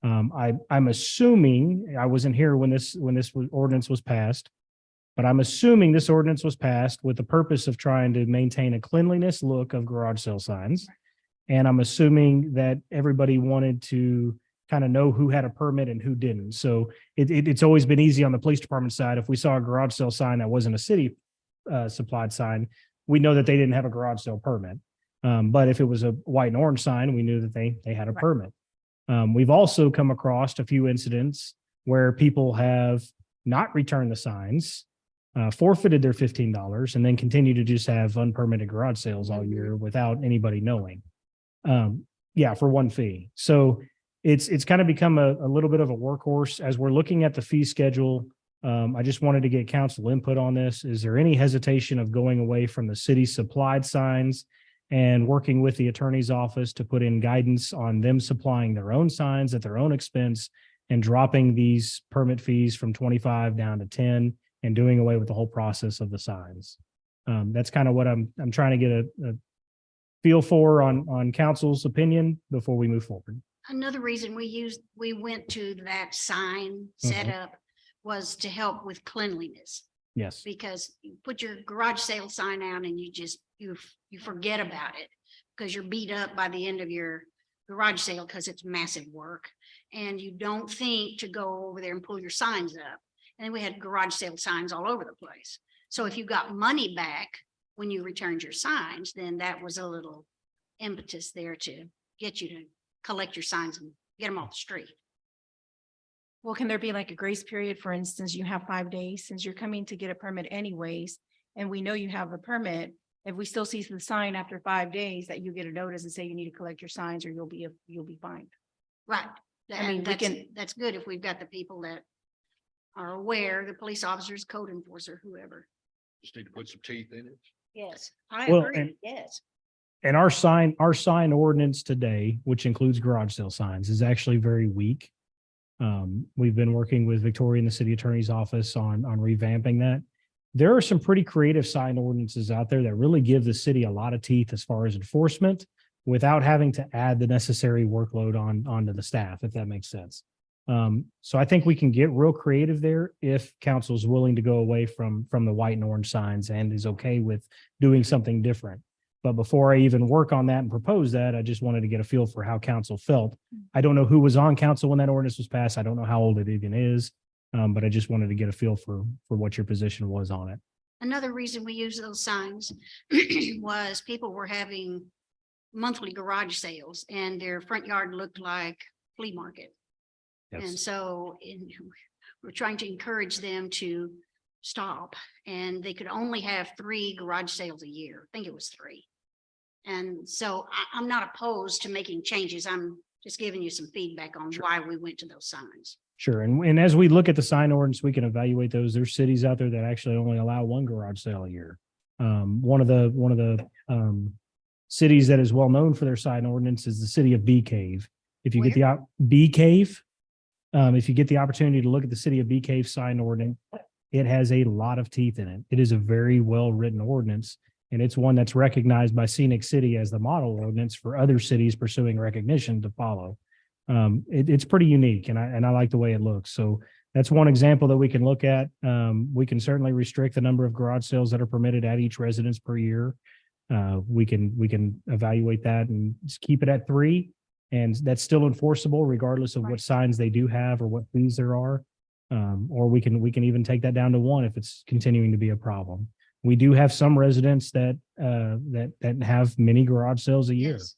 I'm assuming, I wasn't here when this ordinance was passed, but I'm assuming this ordinance was passed with the purpose of trying to maintain a cleanliness look of garage sale signs. And I'm assuming that everybody wanted to kind of know who had a permit and who didn't. So it's always been easy on the police department side. If we saw a garage sale sign that wasn't a city supplied sign, we know that they didn't have a garage sale permit. But if it was a white and orange sign, we knew that they had a permit. We've also come across a few incidents where people have not returned the signs, forfeited their $15, and then continue to just have unpermitted garage sales all year without anybody knowing. For one fee. So it's kind of become a little bit of a workhorse as we're looking at the fee schedule. I just wanted to get council input on this. Is there any hesitation of going away from the city supplied signs and working with the attorney's office to put in guidance on them supplying their own signs at their own expense and dropping these permit fees from 25 down to 10 and doing away with the whole process of the signs? That's kind of what I'm trying to get a feel for on council's opinion before we move forward. Another reason we went to that sign setup was to help with cleanliness. Yes. Because you put your garage sale sign out and you forget about it because you're beat up by the end of your garage sale because it's massive work. And you don't think to go over there and pull your signs up. And then we had garage sale signs all over the place. So if you got money back when you returned your signs, then that was a little impetus there to get you to collect your signs and get them off the street. Well, can there be like a grace period? For instance, you have 5 days since you're coming to get a permit anyways, and we know you have a permit. If we still see the sign after 5 days, that you get a notice and say you need to collect your signs or you'll be fined. Right. I mean, That's good if we've got the people that are aware, the police officers, code enforcer, whoever. Just need to put some teeth in it. Yes, I Well, agree. Yes. And our sign ordinance today, which includes garage sale signs, is actually very weak. We've been working with Victoria and the city attorney's office on revamping that. There are some pretty creative sign ordinances out there that really give the city a lot of teeth as far as enforcement without having to add the necessary workload onto the staff, if that makes sense. So I think we can get real creative there if council is willing to go away from the white and orange signs and is okay with doing something different. But before I even work on that and propose that, I just wanted to get a feel for how council felt. I don't know who was on council when that ordinance was passed. I don't know how old it even is. But I just wanted to get a feel for what your position was on it. Another reason we use those signs was people were having monthly garage sales and their front yard looked like flea market. And Yes. so we're trying to encourage them to stop, and they could only have 3 garage sales a year. I think it was 3. And so I'm not opposed to making changes. I'm just giving you some feedback on why we went to those signs. Sure. And as we look at the sign ordinance, we can evaluate those. There's cities out there that actually only allow 1 garage sale a year. One of the cities that is well known for their sign ordinance is the city of Bee Cave. If you get the Bee Cave, if you get the opportunity to look at the city of Bee Cave sign ordinance, it has a lot of teeth in it. It is a very well-written ordinance, and it's one that's recognized by Scenic City as the model ordinance for other cities pursuing recognition to follow. It's pretty unique, and I like the way it looks. So that's one example that we can look at. We can certainly restrict the number of garage sales that are permitted at each residence per year. We can evaluate that and just keep it at 3. And that's still enforceable regardless of what signs they do have or what fees there are. Or we can even take that down to 1 if it's continuing to be a problem. We do have some residents that have many garage sales a year. Yes.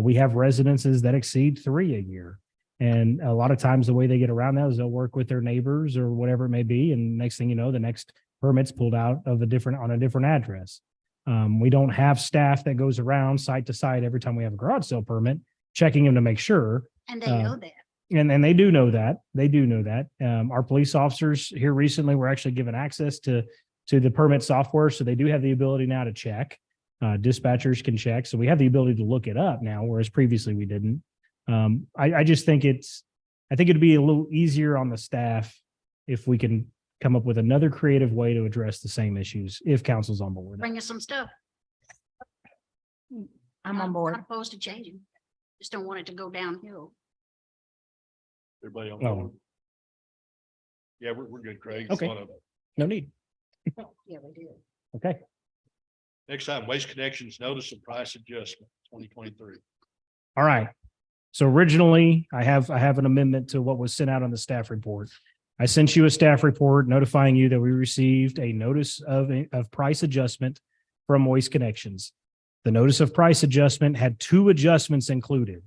We have residences that exceed 3 a year. And a lot of times the way they get around that is they'll work with their neighbors or whatever it may be. And next thing you know, the next permit's pulled out of a different address. We don't have staff that goes around site to site every time we have a garage sale permit, checking them to make sure. And they know that. And they do know that. They do know that. Our police officers here recently were actually given access to the permit software. So they do have the ability now to check. Dispatchers can check. So we have the ability to look it up now, whereas previously we didn't. I just think I think it'd be a little easier on the staff if we can come up with another creative way to address the same issues, if council's on board. Bring us some stuff. I'm on board. Not opposed to changing. Just don't want it to go downhill. Everybody on Oh. board? Yeah, we're good, Craig. Okay. No need. Yeah, we do. Okay. Next item, Waste Connections Notice of Price Adjustment, 2023. All right. So originally, I have an amendment to what was sent out on the staff report. I sent you a staff report notifying you that we received a notice of price adjustment from Waste Connections. The notice of price adjustment had 2 adjustments included.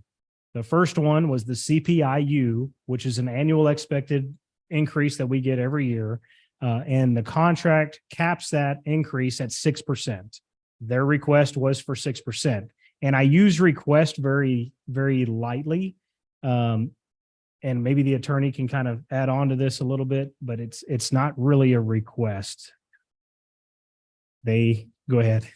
The first one was the CPIU, which is an annual expected increase that we get every year. And the contract caps that increase at 6%. Their request was for 6%. And I use request very, very lightly. And maybe the attorney can kind of add on to this a little bit, but it's not really a request. They go ahead.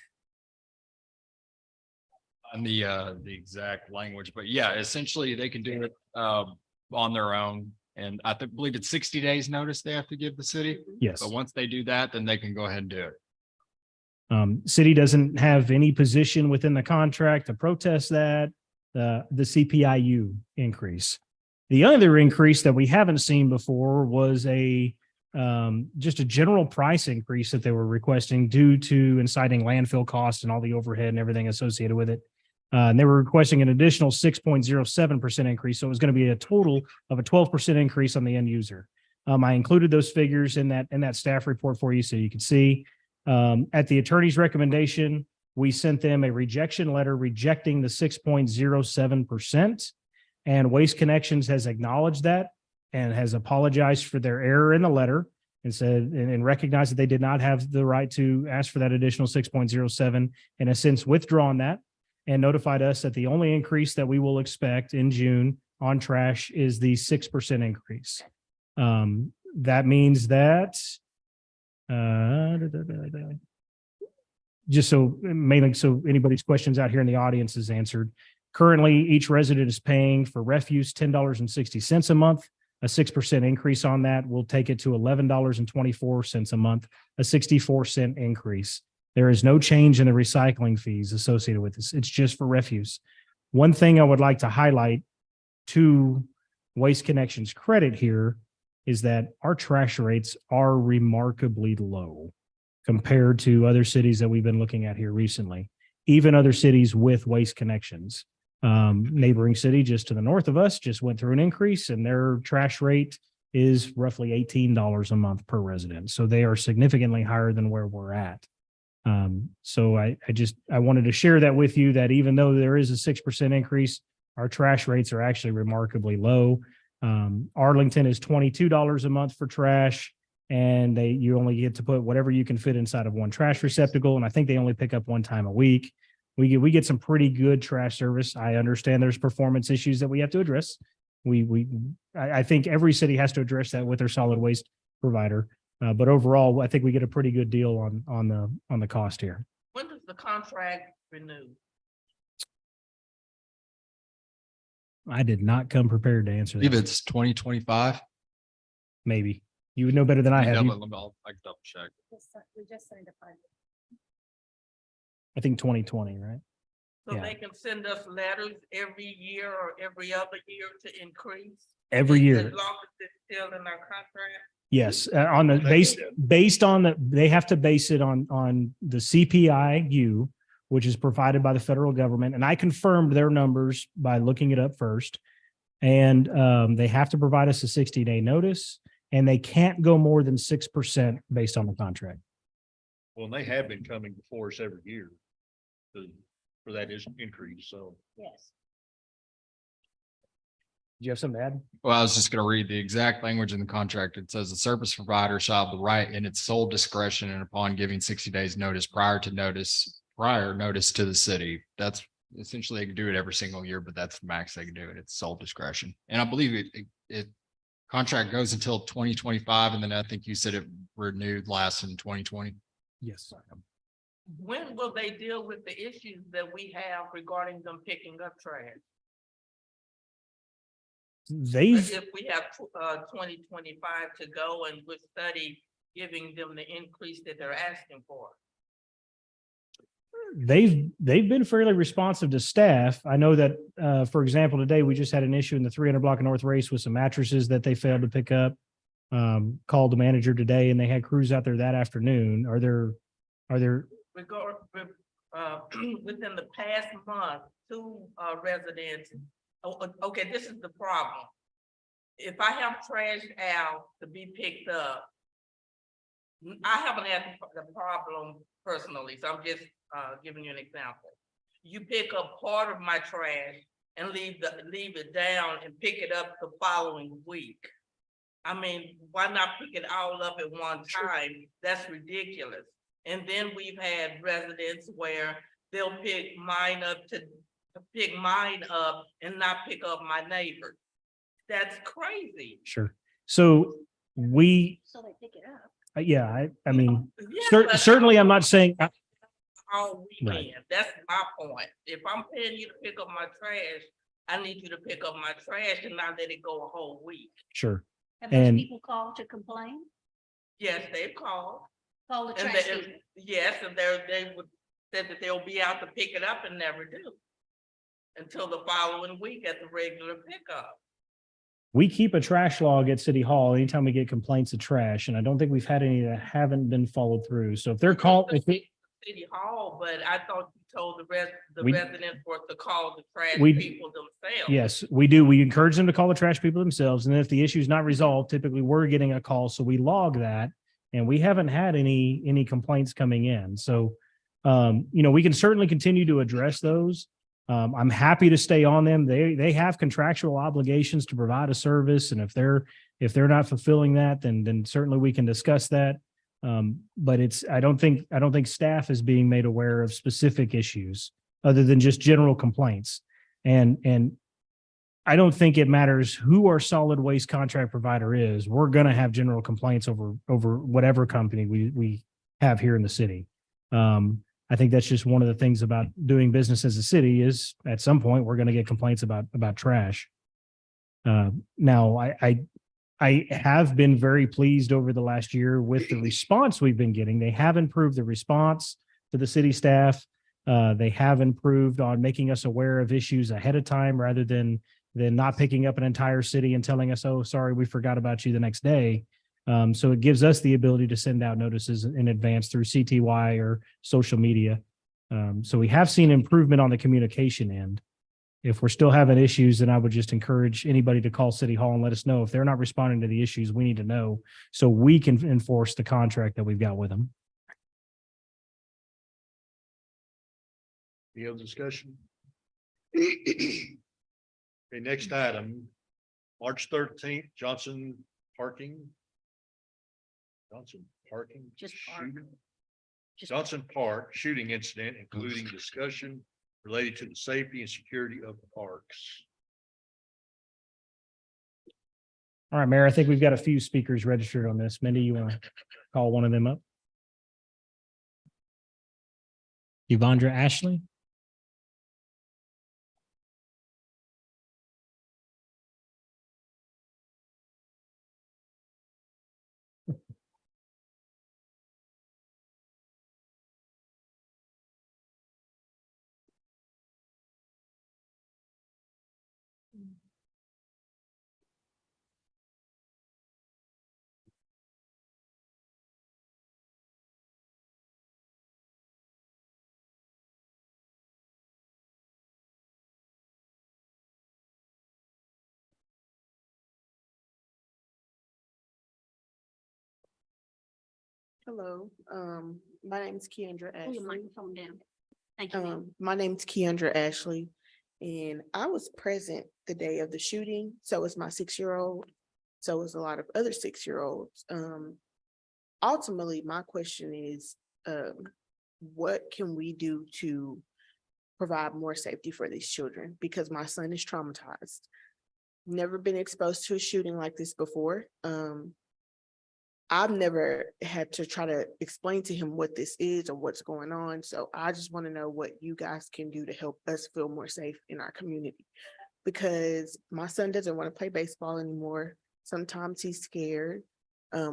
On the exact language, but yeah, essentially they can do it on their own. And I believe it's 60 days notice they have to give the city. Yes. But once they do that, then they can go ahead and do it. City doesn't have any position within the contract to protest that, the CPIU increase. The other increase that we haven't seen before was just a general price increase that they were requesting due to inciting landfill costs and all the overhead and everything associated with it. And they were requesting an additional 6.07% increase. So it was going to be a total of a 12% increase on the end user. I included those figures in that staff report for you so you can see. At the attorney's recommendation, we sent them a rejection letter rejecting the 6.07%. And Waste Connections has acknowledged that and has apologized for their error in the letter and said and recognized that they did not have the right to ask for that additional 6.07 and has since withdrawn that and notified us that the only increase that we will expect in June on trash is the 6% increase. That means that just so mainly so anybody's questions out here in the audience is answered. Currently, each resident is paying for refuse $10.60 a month. A 6% increase on that will take it to $11.24 a month, a 64-cent increase. There is no change in the recycling fees associated with this. It's just for refuse. One thing I would like to highlight to Waste Connections credit here is that our trash rates are remarkably low compared to other cities that we've been looking at here recently, even other cities with Waste Connections. Neighboring city just to the north of us just went through an increase and their trash rate is roughly $18 a month per resident. So they are significantly higher than where we're at. So I wanted to share that with you that even though there is a 6% increase, our trash rates are actually remarkably low. Arlington is $22 a month for trash. And you only get to put whatever you can fit inside of one trash receptacle. And I think they only pick up one time a week. We get some pretty good trash service. I understand there's performance issues that we have to address. I think every city has to address that with their solid waste provider. But overall, I think we get a pretty good deal on the cost here. When does the contract renew? I did not come prepared to answer I believe that. it's 2025. Maybe you would know better than I have. I can double check. We just signed a 5. I think 2020, right? So Yeah. they can send us letters every year or every other year to increase? Every As year. long as it's still in our contract? Yes, on the based on they have to base it on the CPI-U, which is provided by the federal government. And I confirmed their numbers by looking it up first. And they have to provide us a 60-day notice, and they can't go more than 6% based on the contract. Well, and they have been coming before us every year for that is increase, so. Yes. Do you have something to add? Well, I was just gonna read the exact language in the contract. It says the service provider shall have the right in its sole discretion and upon giving 60 days notice prior notice to the city. That's essentially, they can do it every single year, but that's the max they can do it. It's sole discretion. And I believe it contract goes until 2025, and then I think you said it renewed last in 2020. Yes. When will they deal with the issues that we have regarding them picking up trash? If we have 2025 to go and we'll study giving them the increase that they're asking for. They've been fairly responsive to staff. I know that, for example, today we just had an issue in the 300 block of North Race with some mattresses that they failed to pick up. Called the manager today, and they had crews out there that afternoon. Are there? Within the past month, 2 residents, okay, this is the problem. If I have trash out to be picked up, I haven't had the problem personally, so I'm just giving you an example. You pick up part of my trash and leave it down and pick it up the following week. I mean, why not pick it all up at one time? That's ridiculous. And then we've had residents where they'll pick mine up and not pick up my neighbor. That's crazy. Sure. So So they pick it up. yeah, I mean, Yeah, but certainly I'm not saying, all Right. weekend. That's my point. If I'm paying you to pick up my trash, I need you to pick up my trash and not let it go a whole week. sure. Have those And- people called to complain? Yes, they've called. Call the And trash they, people. yes, and they would said that they'll be out to pick it up and never do. Until the following week at the regular pickup. We keep a trash log at City Hall anytime we get complaints of trash, and I don't think we've had any that haven't been followed through. So if they're called, City Hall, but I thought you told the We- residents were to call the trash We- people themselves. yes, we do. We encourage them to call the trash people themselves. And if the issue is not resolved, typically we're getting a call. So we log that, and we haven't had any complaints coming in. So, we can certainly continue to address those. I'm happy to stay on them. They have contractual obligations to provide a service. And if they're not fulfilling that, then certainly we can discuss that. But I don't think staff is being made aware of specific issues other than just general complaints. And I don't think it matters who our solid waste contract provider is. We're going to have general complaints over whatever company we have here in the city. I think that's just one of the things about doing business as a city is at some point we're going to get complaints about trash. Now I have been very pleased over the last year with the response we've been getting. They have improved the response to the city staff. They have improved on making us aware of issues ahead of time rather than not picking up an entire city and telling us, oh, sorry, we forgot about you the next day. So it gives us the ability to send out notices in advance through CTY or social media. So we have seen improvement on the communication end. If we're still having issues, then I would just encourage anybody to call City Hall and let us know if they're not responding to the issues. We need to know so we can enforce the contract that we've got with them. Any other discussion? Okay, next item March 13th, Johnson Parking. Johnson Parking. Just park. shooting. Just- Johnson Park shooting incident, including discussion related to the safety and security of the parks. All right, Mayor, I think we've got a few speakers registered on this. Mindy, you want to call one of them up? Yvondra Ashley? Hello, my name's Keandra Pull your Ashley. microphone down. Thank you. ma'am. My name's Keandra Ashley, and I was present the day of the shooting. So was my 6-year-old. So was a lot of other 6-year-olds. Ultimately, my question is, what can we do to provide more safety for these children? Because my son is traumatized. Never been exposed to a shooting like this before. I've never had to try to explain to him what this is or what's going on. So I just want to know what you guys can do to help us feel more safe in our community. Because my son doesn't want to play baseball anymore. Sometimes he's scared.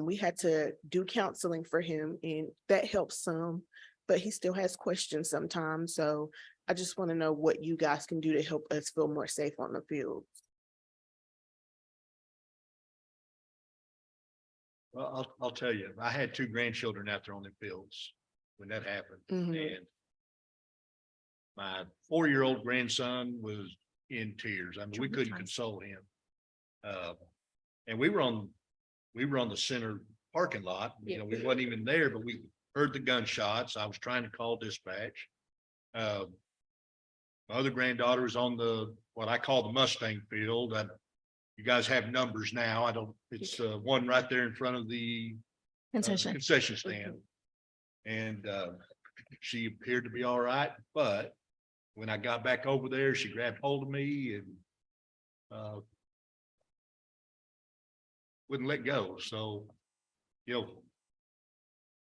We had to do counseling for him and that helps some, but he still has questions sometimes. So I just want to know what you guys can do to help us feel more safe on the field. Well, I'll tell you, I had 2 grandchildren out there on the fields when that happened. Mhm. And my 4-year-old grandson was in tears. I mean, we couldn't Traumatized. console him. And we were on the center parking lot, you know, we wasn't even there, but we heard the gunshots. I was trying to call dispatch. My other granddaughter was on what I call the Mustang field. You guys have numbers now. I don't, it's one right there in front of the concession stand. And she appeared to be all right, but when I got back over there, she grabbed hold of me and wouldn't let go. So, you know,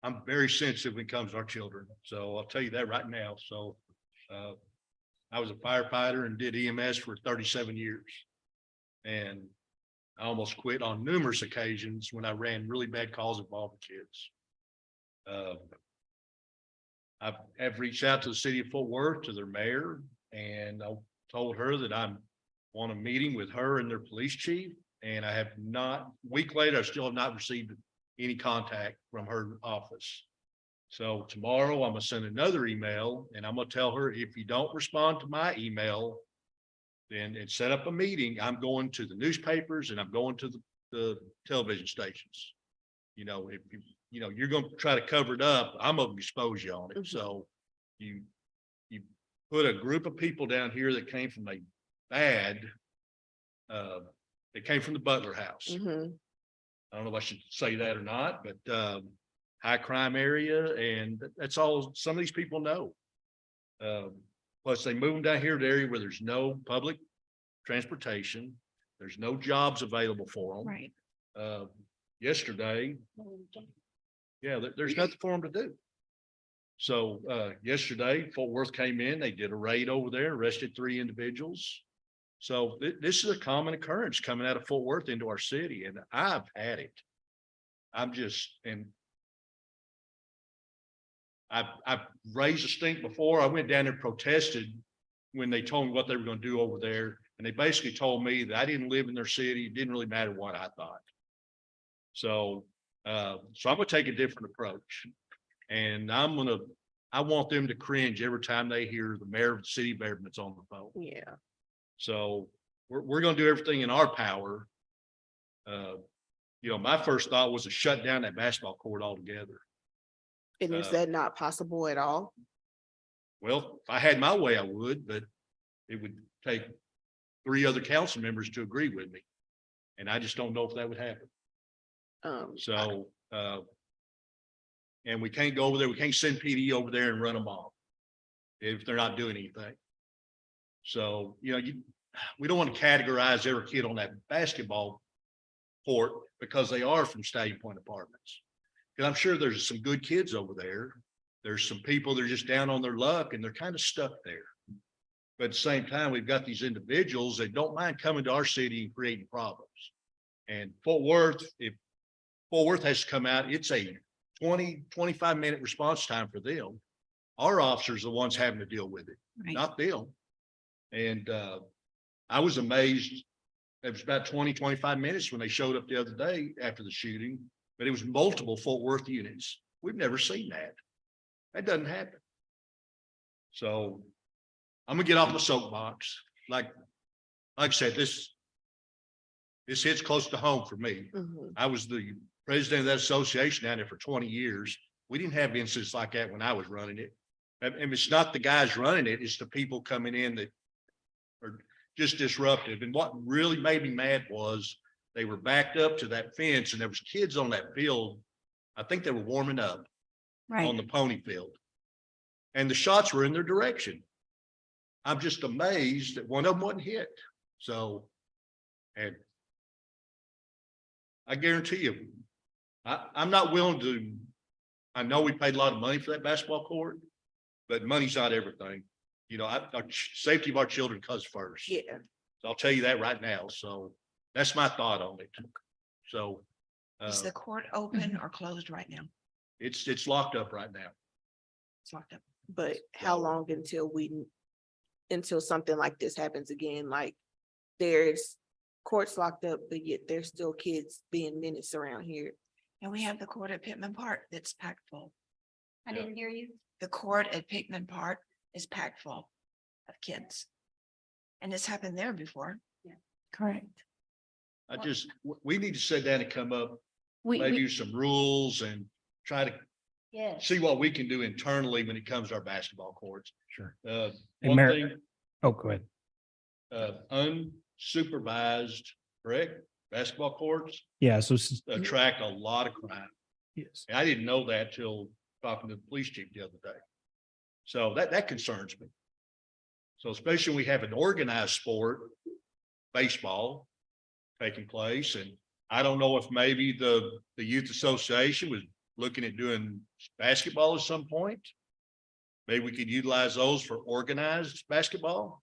I'm very sensitive when it comes to our children. So I'll tell you that right now. So I was a firefighter and did EMS for 37 years. And I almost quit on numerous occasions when I ran really bad calls involving kids. I've reached out to the city of Fort Worth, to their mayor, and I told her that I want a meeting with her and their police chief. And I have not, a week later, I still have not received any contact from her office. So tomorrow I'm gonna send another email and I'm gonna tell her, if you don't respond to my email, then and set up a meeting, I'm going to the newspapers and I'm going to the television stations. You know, if you're gonna try to cover it up, I'm gonna expose you on it. So you put a group of people down here that came from a bad, they came from the Butler House. Mhm. I don't know if I should say that or not, but high crime area, and that's all some of these people know. Plus they move them down here to the area where there's no public transportation, there's no jobs available for them. Right. Yesterday, there's nothing for them to do. So yesterday, Fort Worth came in, they did a raid over there, arrested 3 individuals. So this is a common occurrence coming out of Fort Worth into our city, and I've had it. I've raised a stink before. I went down there and protested when they told me what they were going to do over there. And they basically told me that I didn't live in their city. It didn't really matter what I thought. So I'm going to take a different approach. And I want them to cringe every time they hear the mayor of the city of Bearman's on the phone. Yeah. So we're going to do everything in our power. My first thought was to shut down that basketball court altogether. And is that not possible at all? Well, if I had my way, I would, but it would take 3 other council members to agree with me. And I just don't know if that would happen. So, and we can't go over there. We can't send PD over there and run them off if they're not doing anything. So, we don't want to categorize every kid on that basketball court because they are from Stallion Point Apartments. Because I'm sure there's some good kids over there. There's some people that are just down on their luck and they're kind of stuck there. But at the same time, we've got these individuals that don't mind coming to our city and creating problems. And Fort Worth, if Fort Worth has to come out, it's a 25-minute response time for them. Our officers are the ones having to deal with it, not them. And I was amazed. It was about 25 minutes when they showed up the other day after the shooting, but it was multiple Fort Worth units. We've never seen that. That doesn't happen. So I'm gonna get off my soapbox. Like I said, this hits close to home for me. I was the president of that association down there for 20 years. We didn't have incidents like that when I was running it. And it's not the guys running it, it's the people coming in that are just disruptive. And what really made me mad was they were backed up to that fence and there was kids on that field. I think they were warming up on the pony field. And the shots were in their direction. I'm just amazed that one of them wasn't hit. So, and I guarantee you, I'm not willing to, I know we paid a lot of money for that basketball court, but money's not everything. Our safety of our children comes first. Yeah. So I'll tell you that right now. So that's my thought on it. So Is the court open or closed right now? it's locked up right now. It's locked up. But how long until something like this happens again? Like there's courts locked up, but yet there's still kids being menaced around here. And we have the court at Pittman Park that's packed full. I didn't hear you. The court at Pittman Park is packed full of kids. And it's happened there before. Correct. We need to sit down and come up, We, maybe some rules and try to Yes. see what we can do internally when it comes to our basketball courts. Sure. One Mayor- thing, Oh, go ahead. unsupervised, correct? Basketball courts Yeah, so attract a lot of crime. yes. And I didn't know that till talking to the police chief the other day. So that concerns me. So especially when we have an organized sport, baseball taking place, and I don't know if maybe the youth association was looking at doing basketball at some point. Maybe we could utilize those for organized basketball.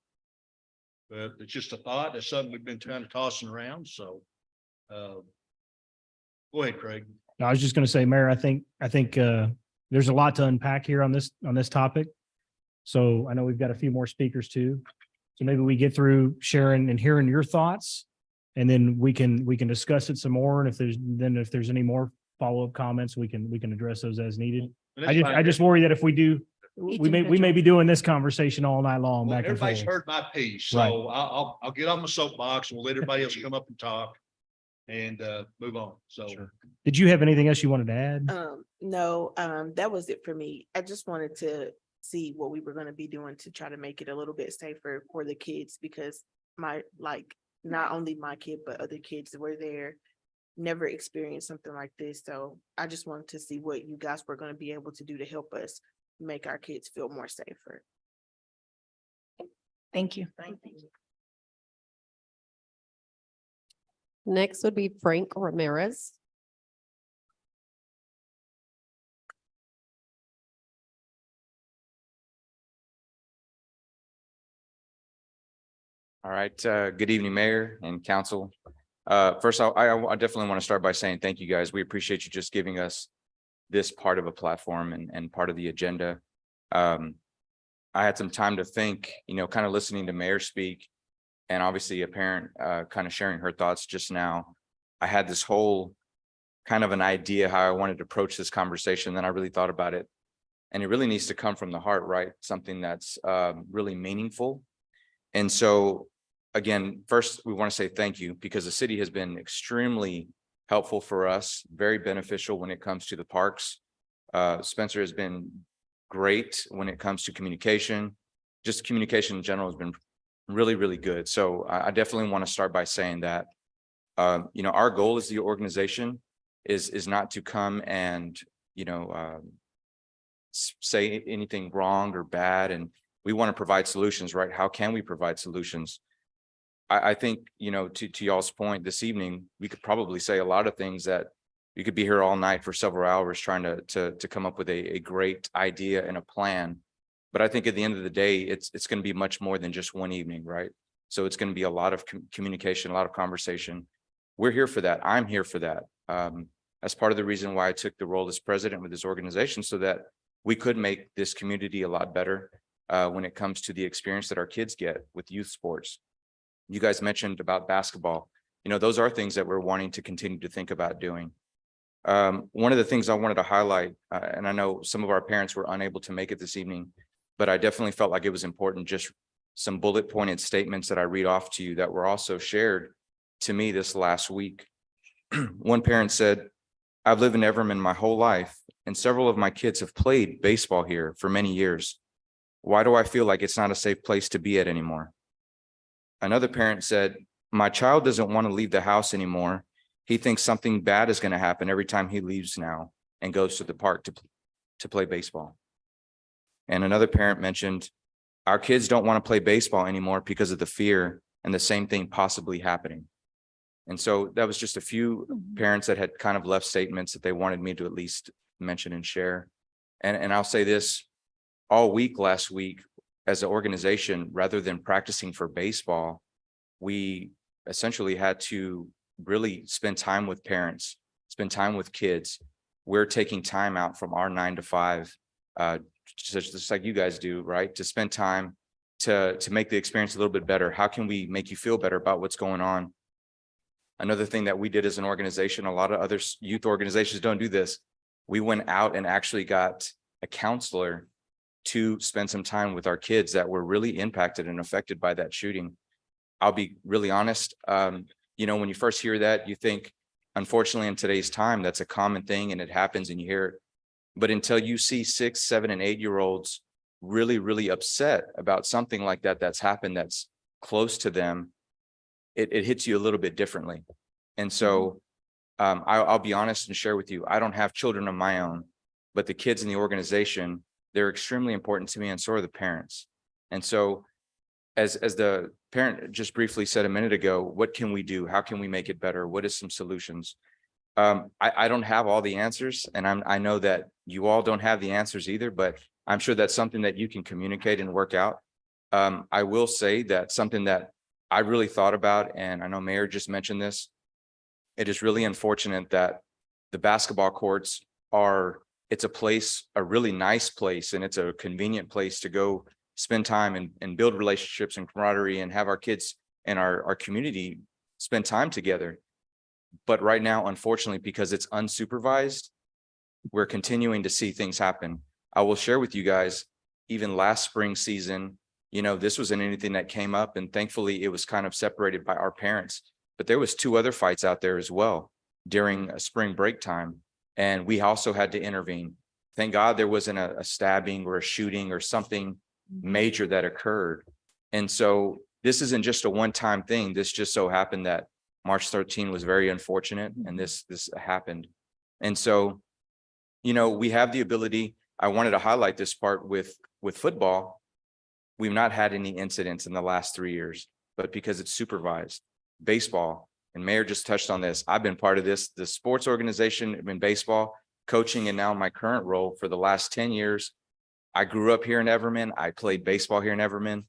But it's just a thought. That's something we've been kind of tossing around. So go ahead, Craig. No, I was just going to say, Mayor, I think there's a lot to unpack here on this topic. So I know we've got a few more speakers too. So maybe we get through sharing and hearing your thoughts, and then we can discuss it some more. And if there's any more follow-up comments, we can address those as needed. I just worry that if we do, we may be doing this conversation all night long Well, back and everybody's forth. heard my piece, so Right. I'll get on my soapbox and we'll let everybody else come up and talk and move on. So Sure. Did you have anything else you wanted to add? No, that was it for me. I just wanted to see what we were gonna be doing to try to make it a little bit safer for the kids, because not only my kid, but other kids that were there never experienced something like this. So I just wanted to see what you guys were gonna be able to do to help us make our kids feel more safer. thank you. Thank you. Next would be Frank Ramirez. All right, good evening, Mayor and Council. First, I definitely want to start by saying thank you, guys. We appreciate you just giving us this part of a platform and part of the agenda. I had some time to think, kind of listening to Mayor speak, and obviously a parent kind of sharing her thoughts just now. I had this whole kind of an idea how I wanted to approach this conversation. Then I really thought about it, and it really needs to come from the heart, right? Something that's really meaningful. And so, again, first, we want to say thank you, because the city has been extremely helpful for us, very beneficial when it comes to the parks. Spencer has been great when it comes to communication. Just communication in general has been really, really good. So I definitely want to start by saying that. You know, our goal as the organization is not to come and, you know, say anything wrong or bad, and we want to provide solutions, right? How can we provide solutions? I think, you know, to y'all's point this evening, we could probably say a lot of things that you could be here all night for several hours trying to come up with a great idea and a plan. But I think at the end of the day, it's going to be much more than just one evening, right? So it's going to be a lot of communication, a lot of conversation. We're here for that. I'm here for that. As part of the reason why I took the role as president with this organization, so that we could make this community a lot better when it comes to the experience that our kids get with youth sports. You guys mentioned about basketball. You know, those are things that we're wanting to continue to think about doing. One of the things I wanted to highlight, and I know some of our parents were unable to make it this evening, but I definitely felt like it was important, just some bullet pointed statements that I read off to you that were also shared to me this last week. One parent said, "I've lived in Everman my whole life, and several of my kids have played baseball here for many years. Why do I feel like it's not a safe place to be at anymore?" Another parent said, "My child doesn't want to leave the house anymore. He thinks something bad is going to happen every time he leaves now and goes to the park to play baseball." And another parent mentioned, "Our kids don't want to play baseball anymore because of the fear and the same thing possibly happening." And so that was just a few parents that had kind of left statements that they wanted me to at least mention and share. And I'll say this, all week last week, as an organization, rather than practicing for baseball, we essentially had to really spend time with parents, spend time with kids. We're taking time out from our 9 to 5, just like you guys do, right? To spend time to make the experience a little bit better. How can we make you feel better about what's going on? Another thing that we did as an organization, a lot of other youth organizations don't do this. We went out and actually got a counselor to spend some time with our kids that were really impacted and affected by that shooting. I'll be really honest. You know, when you first hear that, you think, unfortunately, in today's time, that's a common thing and it happens and you hear it. But until you see 6, 7, and 8-year-olds really, really upset about something like that that's happened, that's close to them, it hits you a little bit differently. And so I'll be honest and share with you, I don't have children of my own, but the kids in the organization, they're extremely important to me, and so are the parents. And so as the parent just briefly said a minute ago, what can we do? How can we make it better? What is some solutions? I don't have all the answers, and I know that you all don't have the answers either, but I'm sure that's something that you can communicate and work out. I will say that something that I really thought about, and I know Mayor just mentioned this, it is really unfortunate that the basketball courts it's a place, a really nice place, and it's a convenient place to go spend time and build relationships and camaraderie and have our kids and our community spend time together. But right now, unfortunately, because it's unsupervised, we're continuing to see things happen. I will share with you guys, even last spring season, you know, this wasn't anything that came up, and thankfully it was kind of separated by our parents. But there was 2 other fights out there as well during a spring break time, and we also had to intervene. Thank God there wasn't a stabbing or a shooting or something major that occurred. And so this isn't just a one-time thing. This just so happened that March 13 was very unfortunate, and this happened. And so, you know, we have the ability. I wanted to highlight this part with football. We've not had any incidents in the last 3 years, but because it's supervised. Baseball, and Mayor just touched on this, I've been part of the sports organization in baseball, coaching, and now my current role for the last 10 years. I grew up here in Everman. I played baseball here in Everman.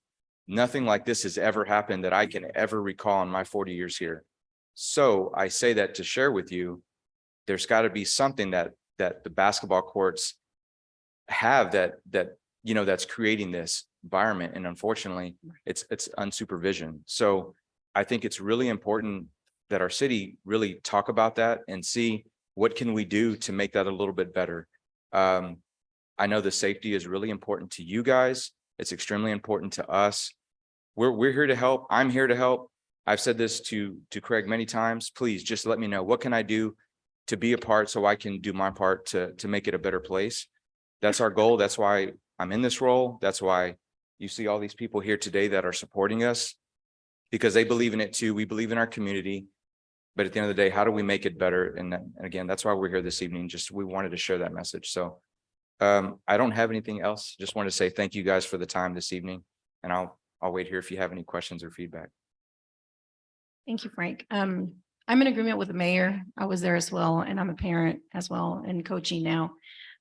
Nothing like this has ever happened that I can ever recall in my 40 years here. So I say that to share with you, there's got to be something that the basketball courts have that you know, that's creating this environment. And unfortunately, it's unsupervision. So I think it's really important that our city really talk about that and see what can we do to make that a little bit better. I know the safety is really important to you guys. It's extremely important to us. We're here to help. I'm here to help. I've said this to Craig many times. Please just let me know, what can I do to be a part so I can do my part to make it a better place. That's our goal. That's why I'm in this role. That's why you see all these people here today that are supporting us, because they believe in it too. We believe in our community. But at the end of the day, how do we make it better? And again, that's why we're here this evening. Just, we wanted to share that message. So I don't have anything else. Just want to say thank you guys for the time this evening. And I'll wait here if you have any questions or feedback. Thank you, Frank. I'm in agreement with the mayor. I was there as well, and I'm a parent as well and coaching now.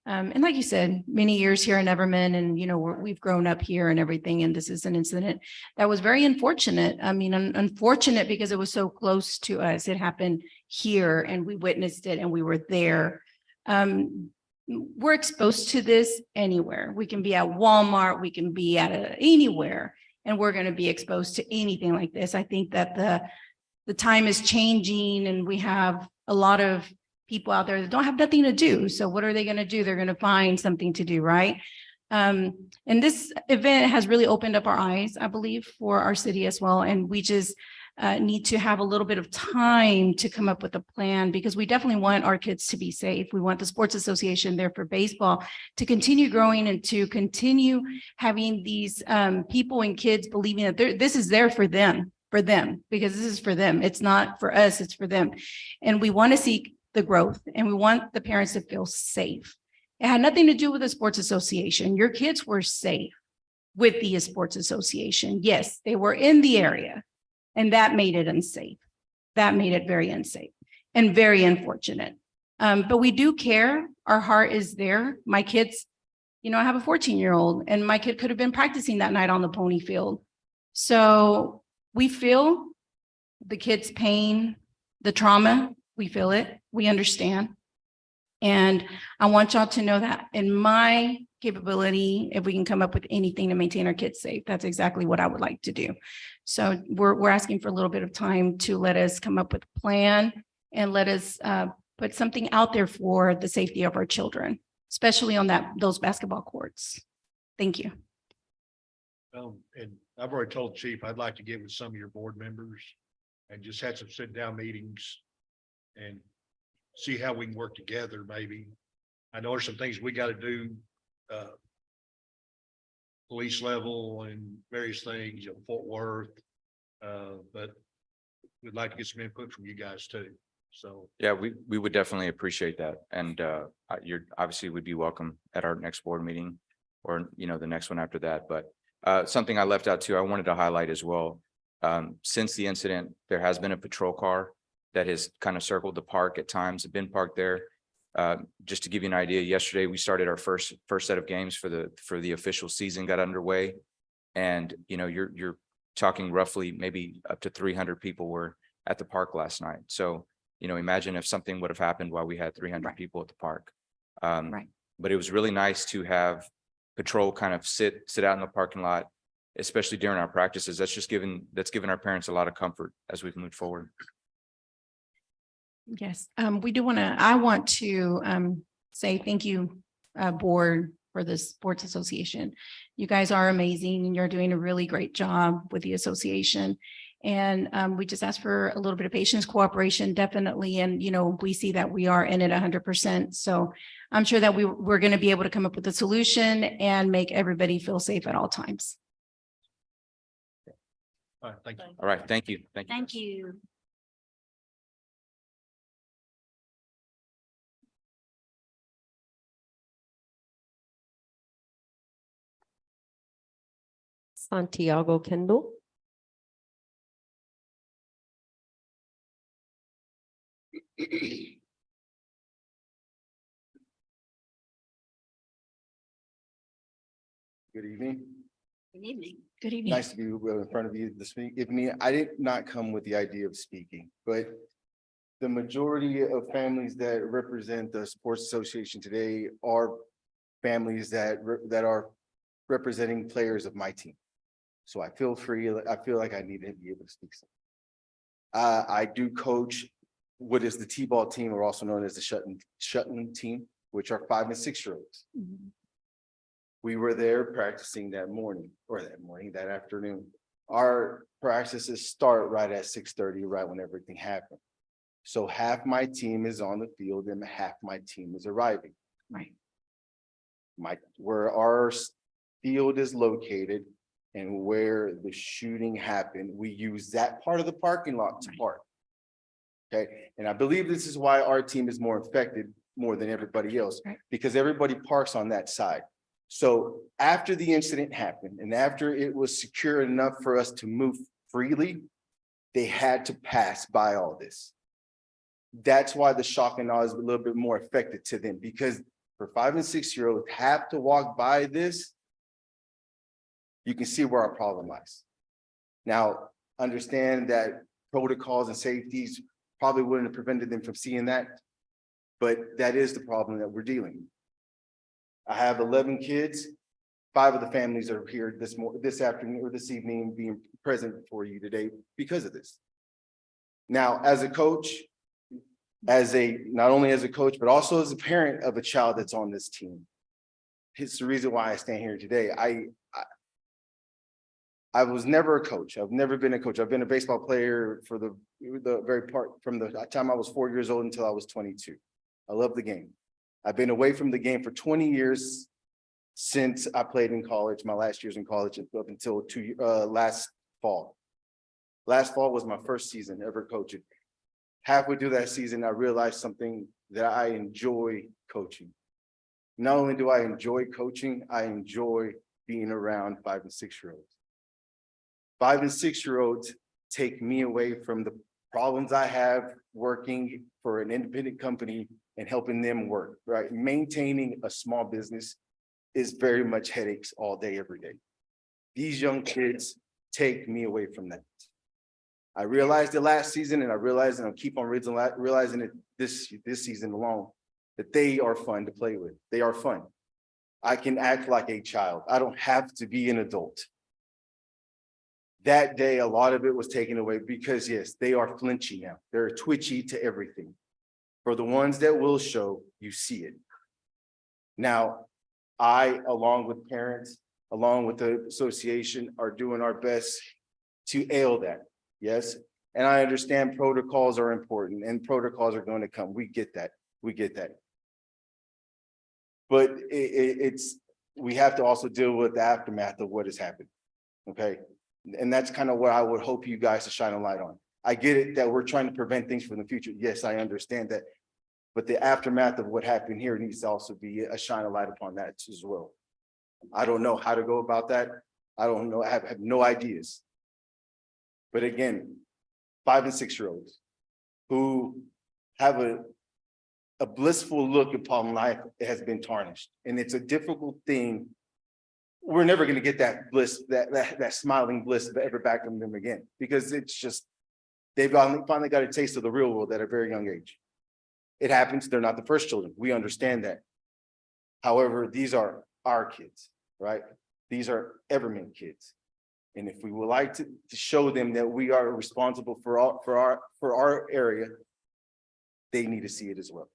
And like you said, many years here in Everman, and we've grown up here and everything, and this is an incident that was very unfortunate. I mean, unfortunate because it was so close to us. It happened here and we witnessed it and we were there. We're exposed to this anywhere. We can be at Walmart, we can be at anywhere, and we're going to be exposed to anything like this. I think that the time is changing, and we have a lot of people out there that don't have nothing to do. So what are they going to do? They're going to find something to do, right? And this event has really opened up our eyes, I believe, for our city as well. And we just need to have a little bit of time to come up with a plan, because we definitely want our kids to be safe. We want the Sports Association there for baseball to continue growing and to continue having these people and kids believing that this is there for them, because this is for them. It's not for us, it's for them. And we want to see the growth, and we want the parents to feel safe. It had nothing to do with the Sports Association. Your kids were safe with the Sports Association. Yes, they were in the area, and that made it unsafe. That made it very unsafe and very unfortunate. But we do care. Our heart is there. My kids, I have a 14-year-old, and my kid could have been practicing that night on the pony field. So we feel the kids' pain, the trauma. We feel it. We understand. And I want y'all to know that in my capability, if we can come up with anything to maintain our kids safe, that's exactly what I would like to do. So we're asking for a little bit of time to let us come up with a plan and let us put something out there for the safety of our children, especially on those basketball courts. Thank you. And I've already told Chief, I'd like to get with some of your board members and just had some sit down meetings and see how we can work together. Maybe I know there's some things we got to do, police level and various things, Fort Worth. But we'd like to get some input from you guys too. So Yeah, we would definitely appreciate that. And you're obviously would be welcome at our next board meeting, or, the next one after that. But something I left out too, I wanted to highlight as well. Since the incident, there has been a patrol car that has kind of circled the park at times, been parked there. Just to give you an idea, yesterday we started our first set of games for the official season got underway. And you're talking roughly maybe up to 300 people were at the park last night. So, imagine if something would have happened while we had 300 people at the park. Right. But it was really nice to have patrol kind of sit out in the parking lot, especially during our practices. That's given our parents a lot of comfort as we've moved forward. Yes, I want to say thank you, board, for the Sports Association. You guys are amazing, and you're doing a really great job with the association. And we just ask for a little bit of patience, cooperation, definitely. And, we see that we are in it 100%. So I'm sure that we're going to be able to come up with a solution and make everybody feel safe at all times. all right, thank you. All right, thank you. Thank you. Santiago Kendall. Good evening. Good evening. Good evening. Nice to be in front of you this evening. I did not come with the idea of speaking, but the majority of families that represent the Sports Association today are families that are representing players of my team. So I feel like I need to be able to speak. I do coach what is the T-ball team, or also known as the Shuttling team, which are 5 and 6 year olds. Mhm. We were there practicing that afternoon. Our practices start right at 6:30, right when everything happened. So half my team is on the field and half my team is arriving. Right. Where our field is located and where the shooting happened, we use that part of the parking lot to park. Okay, and I believe this is why our team is more affected more than everybody else, Right. because everybody parks on that side. So after the incident happened and after it was secure enough for us to move freely, they had to pass by all this. That's why the shock and awe is a little bit more affected to them, because for 5 and 6-year-olds have to walk by this. You can see where our problem lies. Now, understand that protocols and safeties probably wouldn't have prevented them from seeing that. But that is the problem that we're dealing with. I have 11 kids. 5 of the families are here this afternoon or this evening being present for you today because of this. Now, as a coach, not only as a coach, but also as a parent of a child that's on this team. It's the reason why I stand here today. I was never a coach. I've never been a coach. I've been a baseball player for the very part from the time I was 4 years old until I was 22. I love the game. I've been away from the game for 20 years since I played in college, my last years in college up until last fall. Last fall was my first season ever coaching. Halfway through that season, I realized something, that I enjoy coaching. Not only do I enjoy coaching, I enjoy being around 5 and 6-year-olds. 5 and 6-year-olds take me away from the problems I have working for an independent company and helping them work, right? Maintaining a small business is very much headaches all day, every day. These young kids take me away from that. I realized it last season, and I realized, and I'll keep on realizing it this season alone, that they are fun to play with. They are fun. I can act like a child. I don't have to be an adult. That day, a lot of it was taken away because yes, they are flinching now. They're twitchy to everything. For the ones that will show, you see it. Now, I, along with parents, along with the association, are doing our best to ail that. Yes, and I understand protocols are important and protocols are going to come. We get that. We get that. But we have to also deal with the aftermath of what has happened. Okay. And that's kind of what I would hope you guys to shine a light on. I get it that we're trying to prevent things from the future. Yes, I understand that. But the aftermath of what happened here needs to also be a shine a light upon that as well. I don't know how to go about that. I don't know. I have no ideas. But again, 5 and 6-year-olds who have a blissful look upon life has been tarnished. And it's a difficult thing. We're never going to get that bliss, that smiling bliss ever back from them again, because it's just, they've finally got a taste of the real world at a very young age. It happens. They're not the first children. We understand that. However, these are our kids, right? These are Everman kids. And if we would like to show them that we are responsible for our area, they need to see it as well.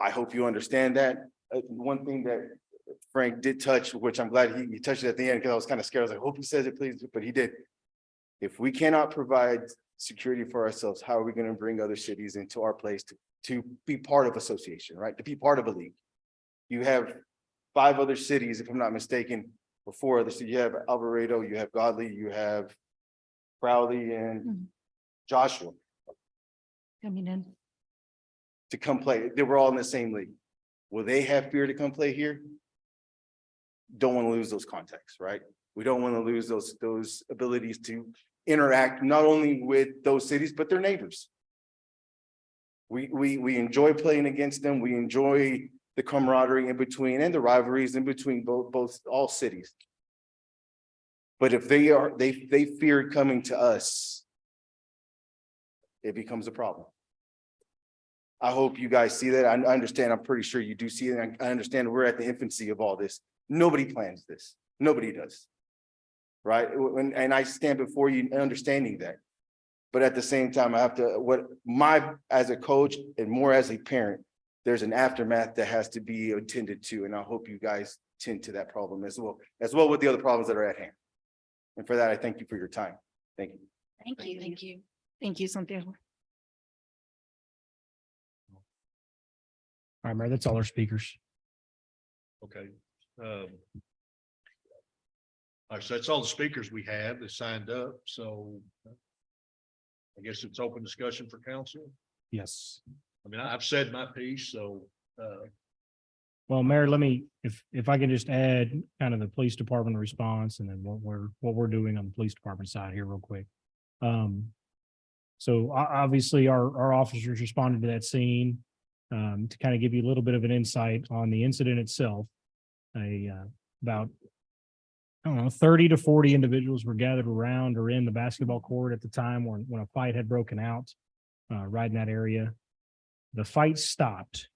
I hope you understand that. One thing that Frank did touch, which I'm glad he touched it at the end, because I was kind of scared. I was like, I hope he says it, please, but he did. If we cannot provide security for ourselves, how are we going to bring other cities into our place to be part of association, right? To be part of a league. You have 5 other cities, if I'm not mistaken, or 4 other cities. You have Alvarado, you have Godley, you have Crowley and Joshua Coming in. to come play. They were all in the same league. Will they have fear to come play here? Don't want to lose those contacts, right? We don't want to lose those abilities to interact not only with those cities, but their neighbors. We enjoy playing against them. We enjoy the camaraderie in between and the rivalries in between all cities. But if they fear coming to us, it becomes a problem. I hope you guys see that. I understand. I'm pretty sure you do see it. I understand we're at the infancy of all this. Nobody plans this. Nobody does. Right? And I stand before you understanding that. But at the same time, I have to, as a coach and more as a parent, there's an aftermath that has to be attended to. And I hope you guys tend to that problem as well with the other problems that are at hand. And for that, I thank you for your time. Thank you. Thank you. Thank you. Thank you, Santiago. All right, Mayor, that's all our speakers. Okay. All right, so that's all the speakers we have that signed up. So I guess it's open discussion for council. Yes. I mean, I've said my piece, so, Well, Mayor, let me, if I can just add kind of the police department response and then what we're doing on the police department side here real quick. So obviously our officers responded to that scene, to kind of give you a little bit of an insight on the incident itself. About, I don't know, 30 to 40 individuals were gathered around or in the basketball court at the time when a fight had broken out, right in that area. The fight stopped.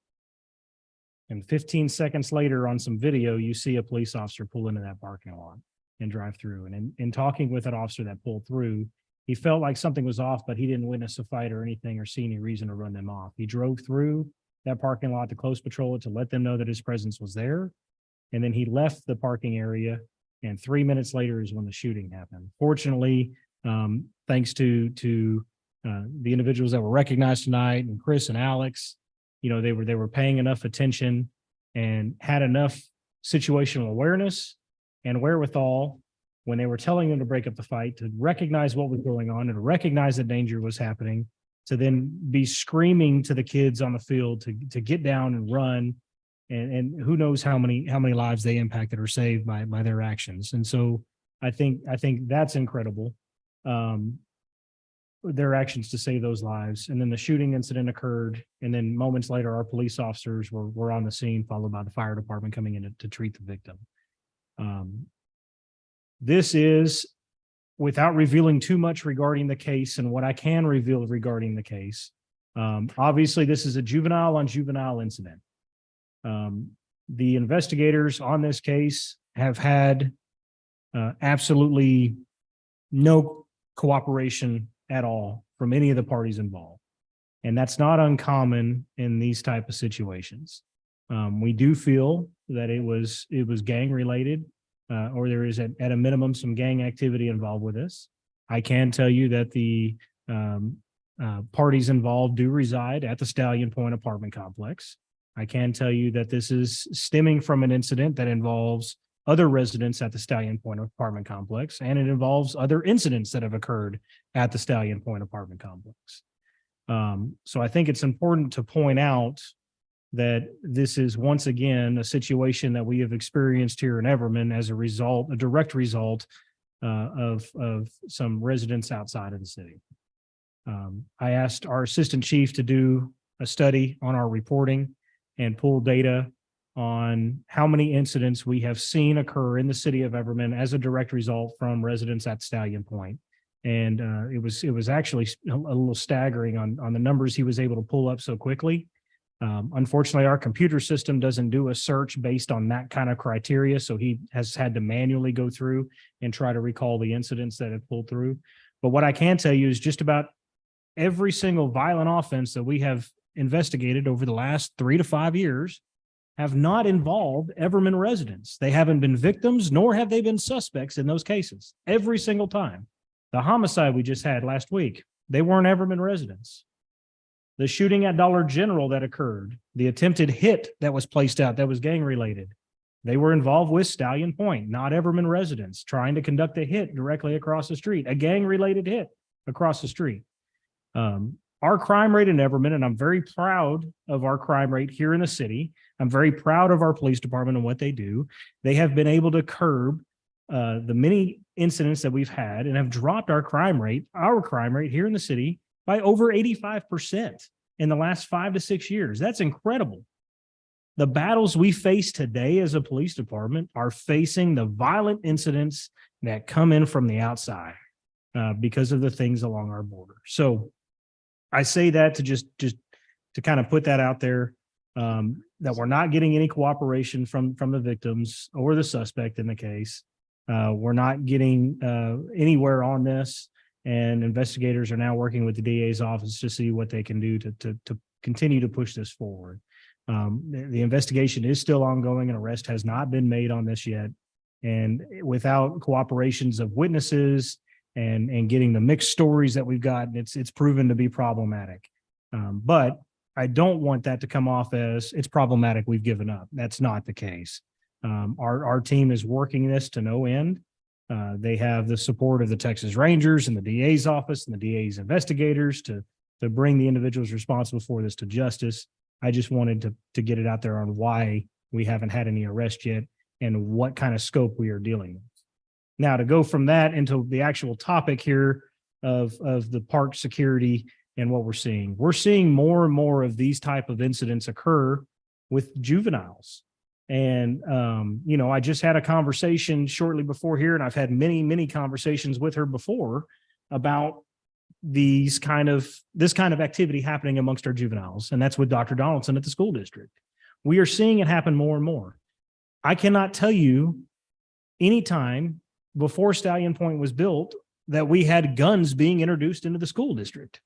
And 15 seconds later on some video, you see a police officer pull into that parking lot and drive through. And in talking with an officer that pulled through, he felt like something was off, but he didn't witness a fight or anything or see any reason to run them off. He drove through that parking lot to close patrol it to let them know that his presence was there. And then he left the parking area. And 3 minutes later is when the shooting happened. Fortunately, thanks to the individuals that were recognized tonight and Chris and Alex, you know, they were paying enough attention and had enough situational awareness and wherewithal when they were telling them to break up the fight to recognize what was going on and recognize that danger was happening, to then be screaming to the kids on the field to get down and run. And who knows how many lives they impacted or saved by their actions. And so I think that's incredible. Their actions to save those lives. And then the shooting incident occurred. And then moments later, our police officers were on the scene, followed by the fire department coming in to treat the victim. This is, without revealing too much regarding the case and what I can reveal regarding the case. Obviously, this is a juvenile on juvenile incident. The investigators on this case have had absolutely no cooperation at all from any of the parties involved. And that's not uncommon in these type of situations. We do feel that it was gang related, or there is at a minimum some gang activity involved with this. I can tell you that the parties involved do reside at the Stallion Point apartment complex. I can tell you that this is stemming from an incident that involves other residents at the Stallion Point apartment complex, and it involves other incidents that have occurred at the Stallion Point apartment complex. So I think it's important to point out that this is once again a situation that we have experienced here in Everman as a direct result of some residents outside of the city. I asked our assistant chief to do a study on our reporting and pull data on how many incidents we have seen occur in the city of Everman as a direct result from residents at Stallion Point. And it was actually a little staggering on the numbers he was able to pull up so quickly. Unfortunately, our computer system doesn't do a search based on that kind of criteria. So he has had to manually go through and try to recall the incidents that have pulled through. But what I can tell you is just about every single violent offense that we have investigated over the last 3 to 5 years have not involved Everman residents. They haven't been victims, nor have they been suspects in those cases. Every single time. The homicide we just had last week, they weren't Everman residents. The shooting at Dollar General that occurred, the attempted hit that was placed out that was gang related, they were involved with Stallion Point, not Everman residents, trying to conduct a hit directly across the street, a gang related hit across the street. Our crime rate in Everman, and I'm very proud of our crime rate here in the city. I'm very proud of our police department and what they do. They have been able to curb the many incidents that we've had and have dropped our crime rate here in the city by over 85% in the last 5 to 6 years. That's incredible. The battles we face today as a police department are facing the violent incidents that come in from the outside because of the things along our border. So I say that to just to kind of put that out there, that we're not getting any cooperation from the victims or the suspect in the case. We're not getting anywhere on this, and investigators are now working with the DA's office to see what they can do to continue to push this forward. The investigation is still ongoing. An arrest has not been made on this yet. And without cooperations of witnesses and getting the mixed stories that we've gotten, it's proven to be problematic. But I don't want that to come off as it's problematic, we've given up. That's not the case. Our team is working this to no end. They have the support of the Texas Rangers and the DA's office and the DA's investigators to bring the individuals responsible for this to justice. I just wanted to get it out there on why we haven't had any arrests yet and what kind of scope we are dealing with. Now, to go from that into the actual topic here of the park security and what we're seeing more and more of these type of incidents occur with juveniles. And, I just had a conversation shortly before here, and I've had many, many conversations with her before about this kind of activity happening amongst our juveniles. And that's with Dr. Donaldson at the school district. We are seeing it happen more and more. I cannot tell you any time before Stallion Point was built that we had guns being introduced into the school district.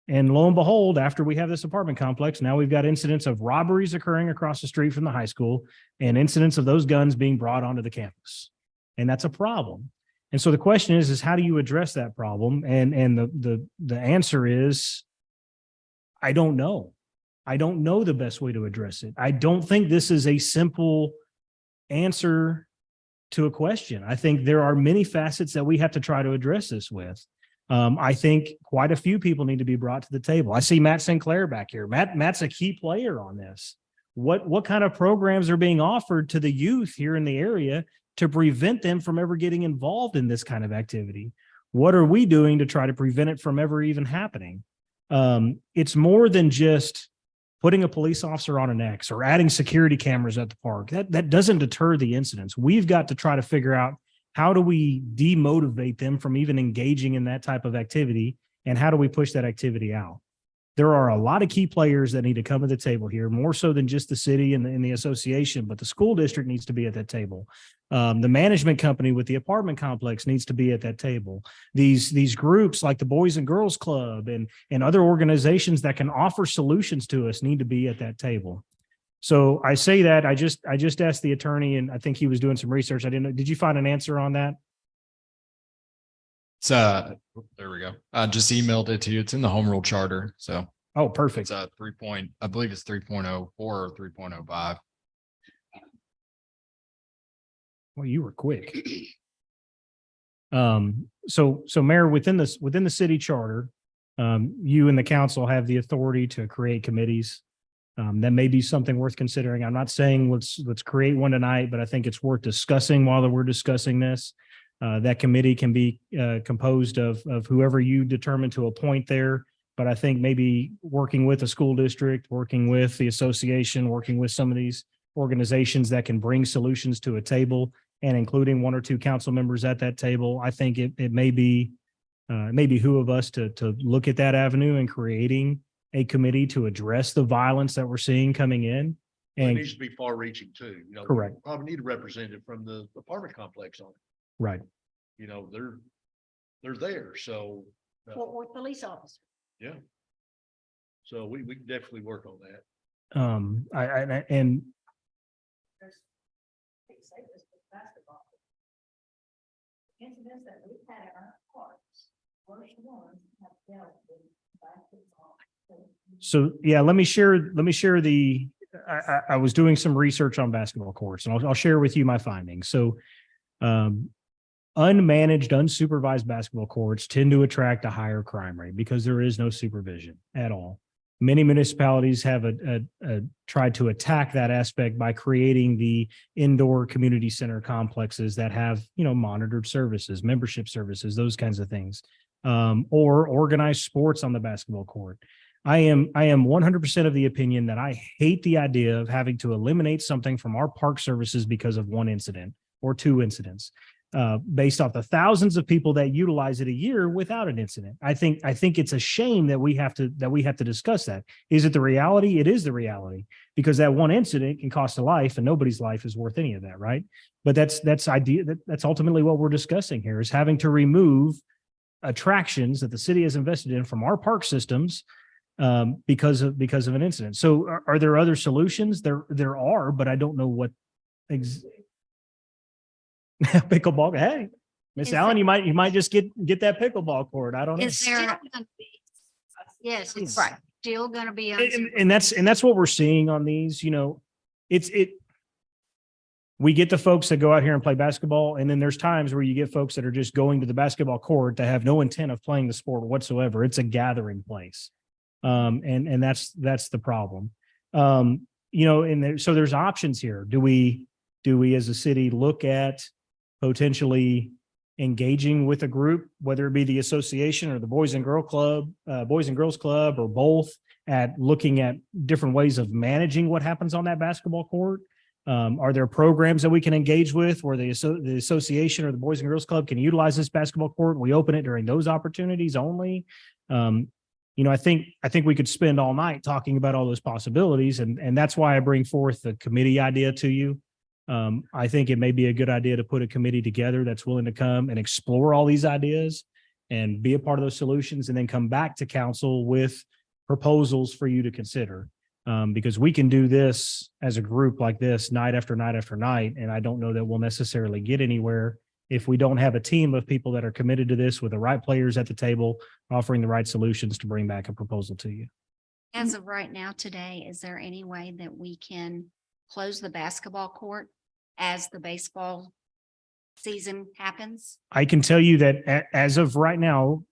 And lo and behold, after we have this apartment complex, now we've got incidents of robberies occurring across the street from the high school and incidents of those guns being brought onto the campus. And that's a problem. And so the question is how do you address that problem? And the answer is, I don't know. I don't know the best way to address it. I don't think this is a simple answer to a question. I think there are many facets that we have to try to address this with. I think quite a few people need to be brought to the table. I see Matt Sinclair back here. Matt's a key player on this. What kind of programs are being offered to the youth here in the area to prevent them from ever getting involved in this kind of activity? What are we doing to try to prevent it from ever even happening? It's more than just putting a police officer on an X or adding security cameras at the park. That doesn't deter the incidents. We've got to try to figure out how do we demotivate them from even engaging in that type of activity, and how do we push that activity out? There are a lot of key players that need to come to the table here, more so than just the city and the association, but the school district needs to be at that table. The management company with the apartment complex needs to be at that table. These groups like the Boys and Girls Club and other organizations that can offer solutions to us need to be at that table. So I say that I just asked the attorney, and I think he was doing some research. I didn't know. Did you find an answer on that? It's there we go. I just emailed it to you. It's in the home rule charter. So Oh, perfect. it's 3 point, I believe it's 3.04 or 3.05. Well, you were quick. So Mayor, within the city charter, you and the council have the authority to create committees. That may be something worth considering. I'm not saying let's create one tonight, but I think it's worth discussing while we're discussing this. That committee can be composed of whoever you determine to appoint there. But I think maybe working with the school district, working with the association, working with some of these organizations that can bring solutions to a table, and including one or two council members at that table, I think it may be who of us to look at that avenue and creating a committee to address the violence that we're seeing coming in. It And needs to be far reaching too, correct, Probably need a representative from the apartment complex on it. right. They're there, so. Or police officer. Yeah. So we can definitely work on that. And Incidents that we've had at our parks, worst ones have dealt with basketball. so, yeah, let me share I was doing some research on basketball courts, and I'll share with you my findings. So, unmanaged, unsupervised basketball courts tend to attract a higher crime rate because there is no supervision at all. Many municipalities have tried to attack that aspect by creating the indoor community center complexes that have, monitored services, membership services, those kinds of things, or organized sports on the basketball court. I am 100% of the opinion that I hate the idea of having to eliminate something from our park services because of one incident or two incidents. Based off the thousands of people that utilize it a year without an incident. I think it's a shame that we have to discuss that. Is it the reality? It is the reality, because that one incident can cost a life, and nobody's life is worth any of that, right? But that's ultimately what we're discussing here, is having to remove attractions that the city has invested in from our park systems because of an incident. So are there other solutions? There are, but I don't know what pickleball. Hey, Miss Is Allen, there- you might just get that pickleball court. I don't know. Is there? Yes, it's Right. still gonna be. And that's what we're seeing on these, we get the folks that go out here and play basketball. And then there's times where you get folks that are just going to the basketball court that have no intent of playing the sport whatsoever. It's a gathering place. And that's the problem. So there's options here. Do we as a city look at potentially engaging with a group, whether it be the association or the Boys and Girls Club, or both, at looking at different ways of managing what happens on that basketball court? Are there programs that we can engage with where the association or the Boys and Girls Club can utilize this basketball court? We open it during those opportunities only. I think we could spend all night talking about all those possibilities, and that's why I bring forth the committee idea to you. I think it may be a good idea to put a committee together that's willing to come and explore all these ideas and be a part of those solutions, and then come back to council with proposals for you to consider. Because we can do this as a group like this night after night after night, and I don't know that we'll necessarily get anywhere if we don't have a team of people that are committed to this with the right players at the table, offering the right solutions to bring back a proposal to you. As of right now, today, is there any way that we can close the basketball court as the baseball season happens? I can tell you that as of right now,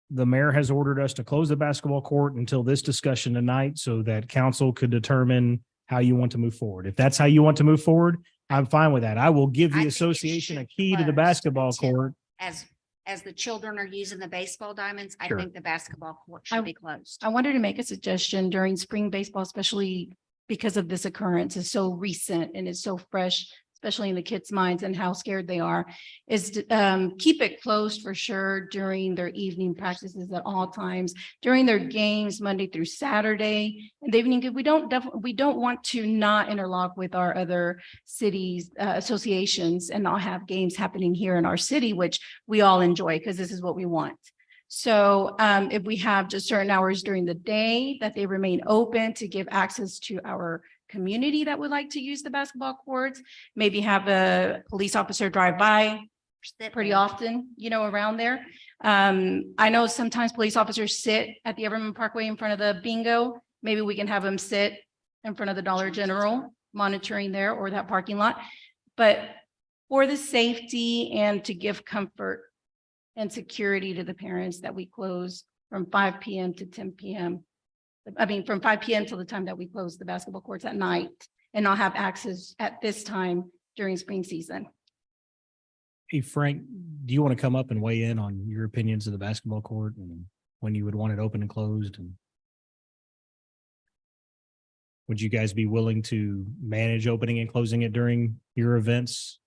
the mayor has ordered us to close the basketball court until this discussion tonight so that council could determine how you want to move forward. If that's how you want to move forward, I'm fine with that. I will give I the think it association a should key to the close basketball until- court. As the children are using the baseball diamonds, I Sure. think the basketball court I- should be closed. I wanted to make a suggestion during spring baseball, especially because of this occurrence is so recent and it's so fresh, especially in the kids' minds and how scared they are, is to keep it closed for sure during their evening practices at all times, during their games Monday through Saturday. And the evening, we don't want to not interlock with our other cities, associations, and not have games happening here in our city, which we all enjoy because this is what we want. So if we have just certain hours during the day that they remain open to give access to our community that would like to use the basketball courts, maybe have a police officer drive by pretty often, around there. I know sometimes police officers sit at the Everman Parkway in front of the bingo. Maybe we can have them sit in front of the Dollar General monitoring there or that parking lot. But for the safety and to give comfort and security to the parents, that we close from 5 p.m. to 10 p.m. From 5 p.m. till the time that we close the basketball courts at night, and not have access at this time during spring season. Hey, Frank, do you want to come up and weigh in on your opinions of the basketball court and when you would want it open and closed? And would you guys be willing to manage opening and closing it during your events?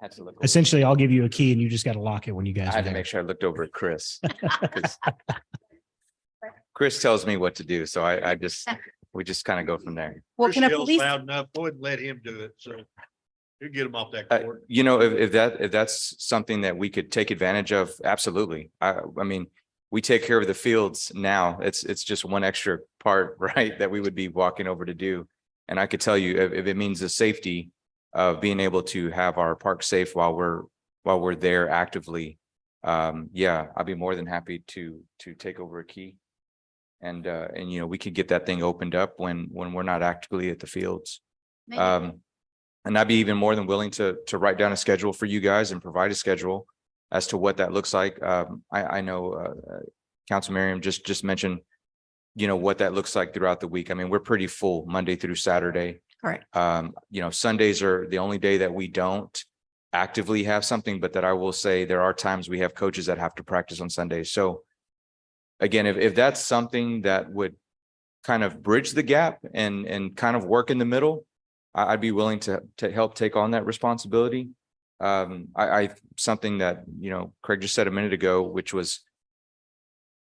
Had to look over- Essentially, I'll give you a key and you just got to lock it when you guys I are had to there. make sure I looked over at Chris. 'Cause Chris tells me what to do, so we just kind of go from there. Well, Chris can a yells police, loud enough, go ahead and let him do it, so you get him off that court. If that's something that we could take advantage of, absolutely. I mean, we take care of the fields now. It's just one extra part, right, that we would be walking over to do. And I could tell you, if it means the safety of being able to have our park safe while we're there actively, I'd be more than happy to take over a key. And we could get that thing opened up when we're not actively at the fields. Maybe And I'd be even more than willing to write down a schedule for you guys and provide a schedule as to what that looks like. I know Council Miriam just mentioned, what that looks like throughout the week. I mean, we're pretty full Monday through Saturday. correct. Sundays are the only day that we don't actively have something, but that I will say there are times we have coaches that have to practice on Sundays. So again, if that's something that would kind of bridge the gap and kind of work in the middle, I'd be willing to help take on that responsibility. Something that, Craig just said a minute ago, which was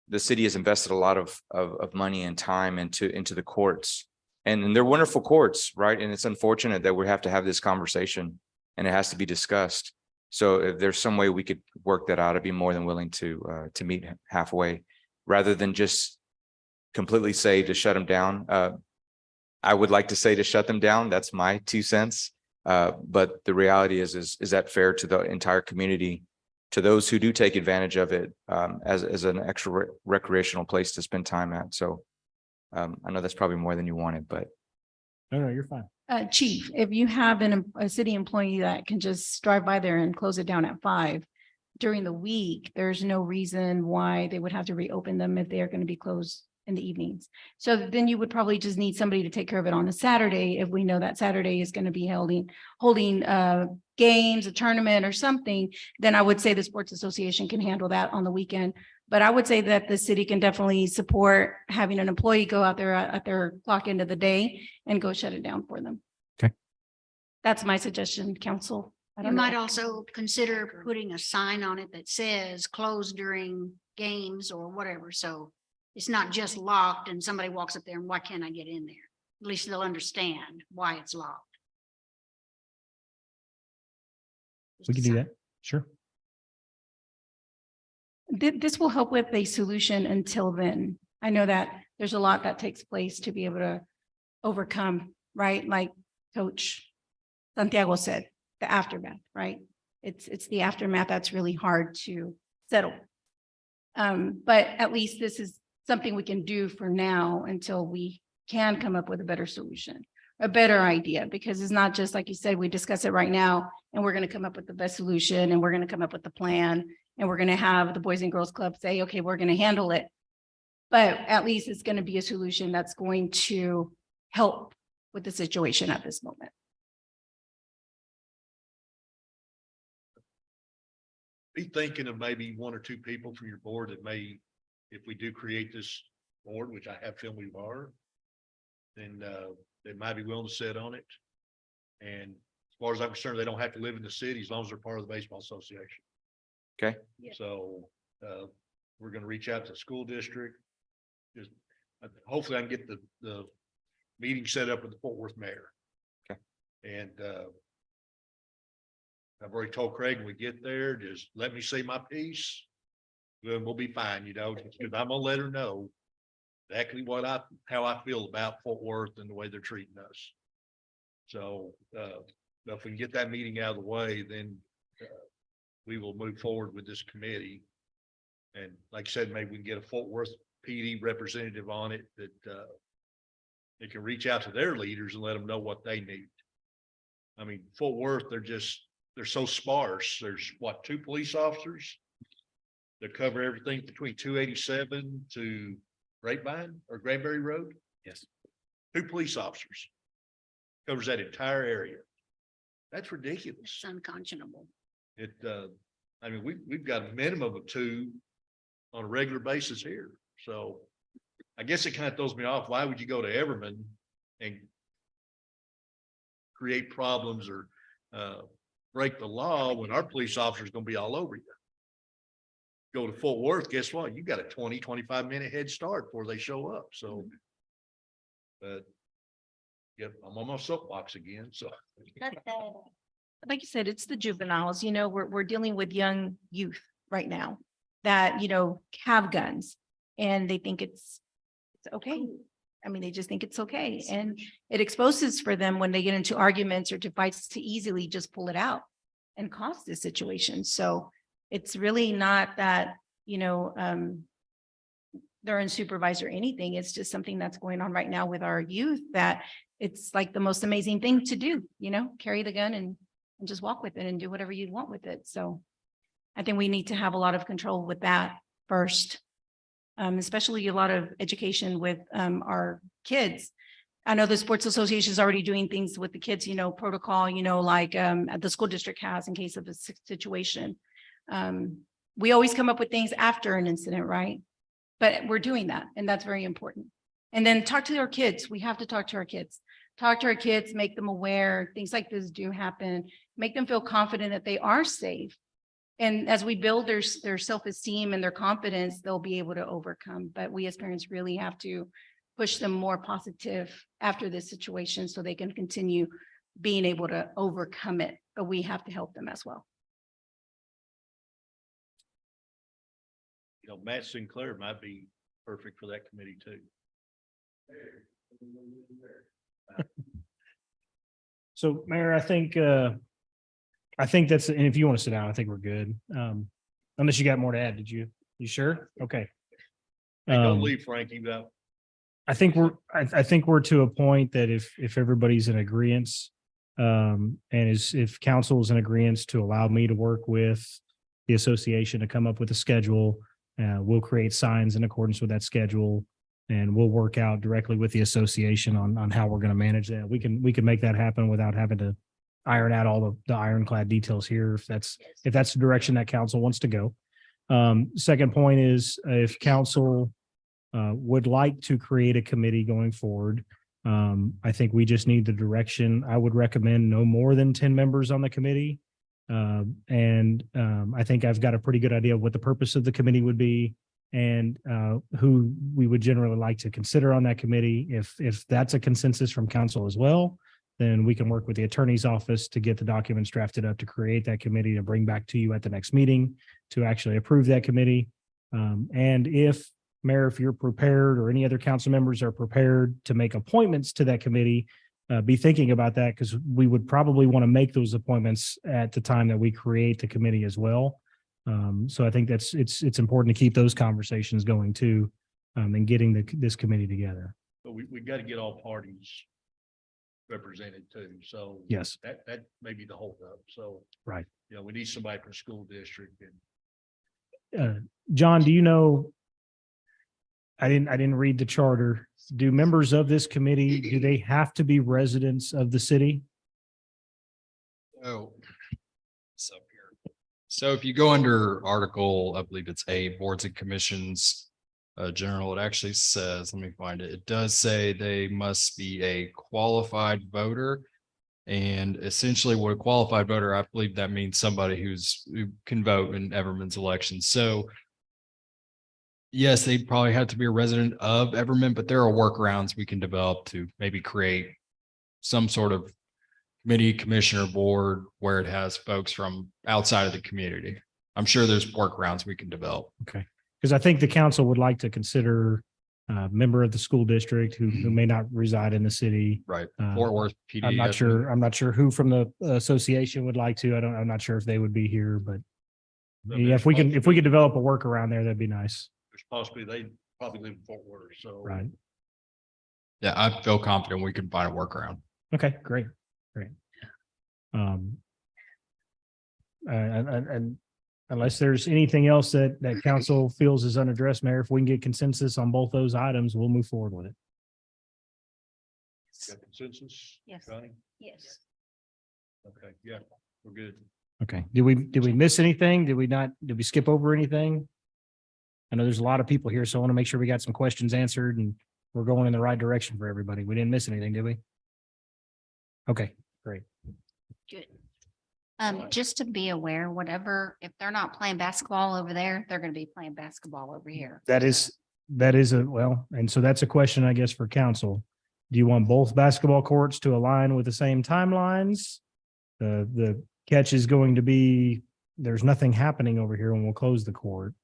the city has invested a lot of money and time into the courts, and they're wonderful courts, right? And it's unfortunate that we have to have this conversation and it has to be discussed. So if there's some way we could work that out, I'd be more than willing to meet halfway rather than just completely say to shut them down. I would like to say to shut them down. That's my 2 cents. But the reality is that fair to the entire community, to those who do take advantage of it as an extra recreational place to spend time at. So I know that's probably more than you wanted, but No, you're fine. Chief, if you have a city employee that can just drive by there and close it down at 5 during the week, there's no reason why they would have to reopen them if they are going to be closed in the evenings. So then you would probably just need somebody to take care of it on a Saturday if we know that Saturday is going to be holding games, a tournament or something. Then I would say the sports association can handle that on the weekend. But I would say that the city can definitely support having an employee go out there at their clock end of the day and go shut it down for them. Okay. That's my suggestion, council. I You don't know. might also consider putting a sign on it that says closed during games or whatever. So it's not just locked and somebody walks up there and why can't I get in there? At least they'll understand why it's locked. We can do that. Sure. This will help with a solution until then. I know that there's a lot that takes place to be able to overcome, right? Like Coach Santiago said, the aftermath, right? It's the aftermath that's really hard to settle. But at least this is something we can do for now until we can come up with a better solution, a better idea, because it's not just like you said, we discuss it right now and we're going to come up with the best solution and we're going to come up with the plan and we're going to have the Boys and Girls Club say, okay, we're going to handle it. But at least it's going to be a solution that's going to help with the situation at this moment. Be thinking of maybe one or two people from your board that may, if we do create this board, which I have feeling we are, then they might be willing to sit on it. And as far as I'm concerned, they don't have to live in the city as long as they're part of the baseball association. Okay. So we're gonna reach out to the school district. Just hopefully I can get the meeting set up with the Fort Worth mayor. Okay. And I've already told Craig when we get there, just let me say my piece. Then we'll be fine, you know, because I'm gonna let her know exactly how I feel about Fort Worth and the way they're treating us. So if we can get that meeting out of the way, then we will move forward with this committee. And like I said, maybe we can get a Fort Worth PD representative on it that they can reach out to their leaders and let them know what they need. I mean, Fort Worth, they're so sparse. There's what, 2 police officers that cover everything between 287 to Grapevine or Granbury Road? Yes. 2 police officers covers that entire area. That's ridiculous. It's unconscionable. It, I mean, we've got a minimum of 2 on a regular basis here. So I guess it kind of throws me off. Why would you go to Everman and create problems or break the law when our police officer is going to be all over you? Go to Fort Worth, guess what? You got a 20-25 minute head start before they show up. So, but yep, I'm on my soapbox again. So. Like you said, it's the juveniles, you know, we're dealing with young youth right now that, you know, have guns and they think it's okay. I mean, they just think it's okay. And it exposes for them when they get into arguments or to fights to easily just pull it out and cause this situation. So it's really not that, you know, they're unsupervised or anything. It's just something that's going on right now with our youth that it's like the most amazing thing to do, you know, carry the gun and just walk with it and do whatever you want with it. So I think we need to have a lot of control with that first, especially a lot of education with our kids. I know the Sports Association is already doing things with the kids, you know, protocol, you know, like the school district has in case of a situation. We always come up with things after an incident, right? But we're doing that, and that's very important. And then talk to our kids. We have to talk to our kids. Talk to our kids, make them aware things like this do happen, make them feel confident that they are safe. And as we build their self-esteem and their confidence, they'll be able to overcome. But we as parents really have to push them more positive after this situation so they can continue being able to overcome it. But we have to help them as well. You know, Matt Sinclair might be perfect for that committee too. So Mayor, I think that's, and if you want to sit down, I think we're good. Unless you got more to add, did you? You sure? Okay. Hey, don't leave, Frankie, without I think we're to a point that if everybody's in agreement, and if council is in agreement to allow me to work with the association to come up with a schedule, we'll create signs in accordance with that schedule. And we'll work out directly with the association on how we're going to manage that. We can make that happen without having to iron out all the ironclad details here, if that's the direction that council wants to go. Second point is if council would like to create a committee going forward, I think we just need the direction. I would recommend no more than 10 members on the committee. I think I've got a pretty good idea of what the purpose of the committee would be and who we would generally like to consider on that committee. If that's a consensus from council as well, then we can work with the attorney's office to get the documents drafted up to create that committee to bring back to you at the next meeting to actually approve that committee. And if Mayor, if you're prepared or any other council members are prepared to make appointments to that committee, be thinking about that because we would probably want to make those appointments at the time that we create the committee as well. So I think it's important to keep those conversations going too, and getting this committee together. But we got to get all parties represented too. So Yes, that may be the holdup. So, right. we need somebody from the school district and John, do you know? I didn't read the charter. Do members of this committee, do they have to be residents of the city? Oh. It's up here. So if you go under article, I believe it's A, boards and commissions, general, it actually says, let me find it. It does say they must be a qualified voter. And essentially what a qualified voter, I believe that means somebody who can vote in Everman's election. So yes, they probably have to be a resident of Everman, but there are workarounds we can develop to maybe create some sort of committee, commissioner, board where it has folks from outside of the community. I'm sure there's workarounds we can develop. Okay, because I think the council would like to consider a member of the school district who may not reside in the city. Right. Fort Worth PD. I'm not sure who from the association would like to. I'm not sure if they would be here, but yeah, if we could develop a workaround there, that'd be nice. there's possibly, they probably live in Fort Worth, so. Right. Yeah, I feel confident we can find a workaround. Okay, great. And unless there's anything else that council feels is unaddressed, Mayor, if we can get consensus on both those items, we'll move forward with it. Got consensus? Yes. Connie? Yes. Okay, yeah, we're good. Okay, did we miss anything? Did we skip over anything? I know there's a lot of people here, so I want to make sure we got some questions answered and we're going in the right direction for everybody. We didn't miss anything, did we? Okay, great. Good. Just to be aware, if they're not playing basketball over there, they're gonna be playing basketball over here. That is and so that's a question, I guess, for council. Do you want both basketball courts to align with the same timelines? The catch is going to be, there's nothing happening over here when we'll close the court.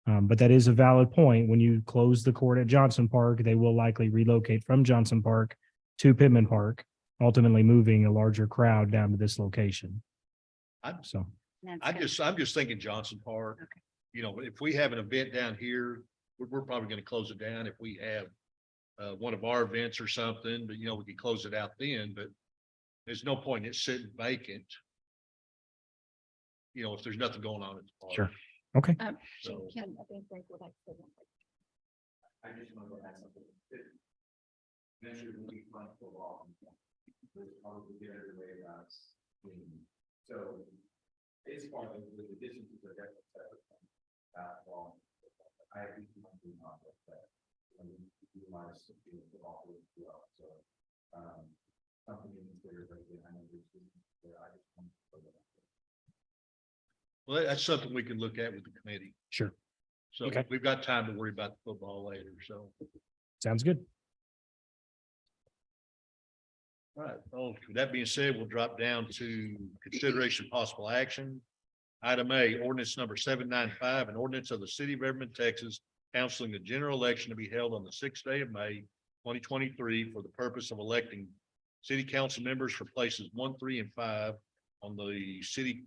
But that is a valid point. When you close the court at Johnson Park, they will likely relocate from Johnson Park to Pittman Park, ultimately moving a larger crowd down to this location. I'm That's just thinking Johnson Park. Okay. If we have an event down here, we're probably gonna close it down if we have one of our events or something, but we can close it out then, but there's no point in it sitting vacant. If there's nothing going on at the park. Sure. Okay. So, Kim, I think Frank would like to say one thing. I just want to add something. Measure the week front football. There's probably get everybody about. So. It's part of the addition to the basketball. I think you might be not that. Utilize the football as well. So. Something in there, but I know there's. I just want to put it out there. well, that's something we can look at with the committee. Sure. So Okay. we've got time to worry about the football later, so. Sounds good. All right, well, with that being said, we'll drop down to consideration possible action. Item A, ordinance number 795, an ordinance of the city of Everman, Texas, counseling the general election to be held on the 6th day of May, 2023 for the purpose of electing city council members for places 1, 3, and 5 on the city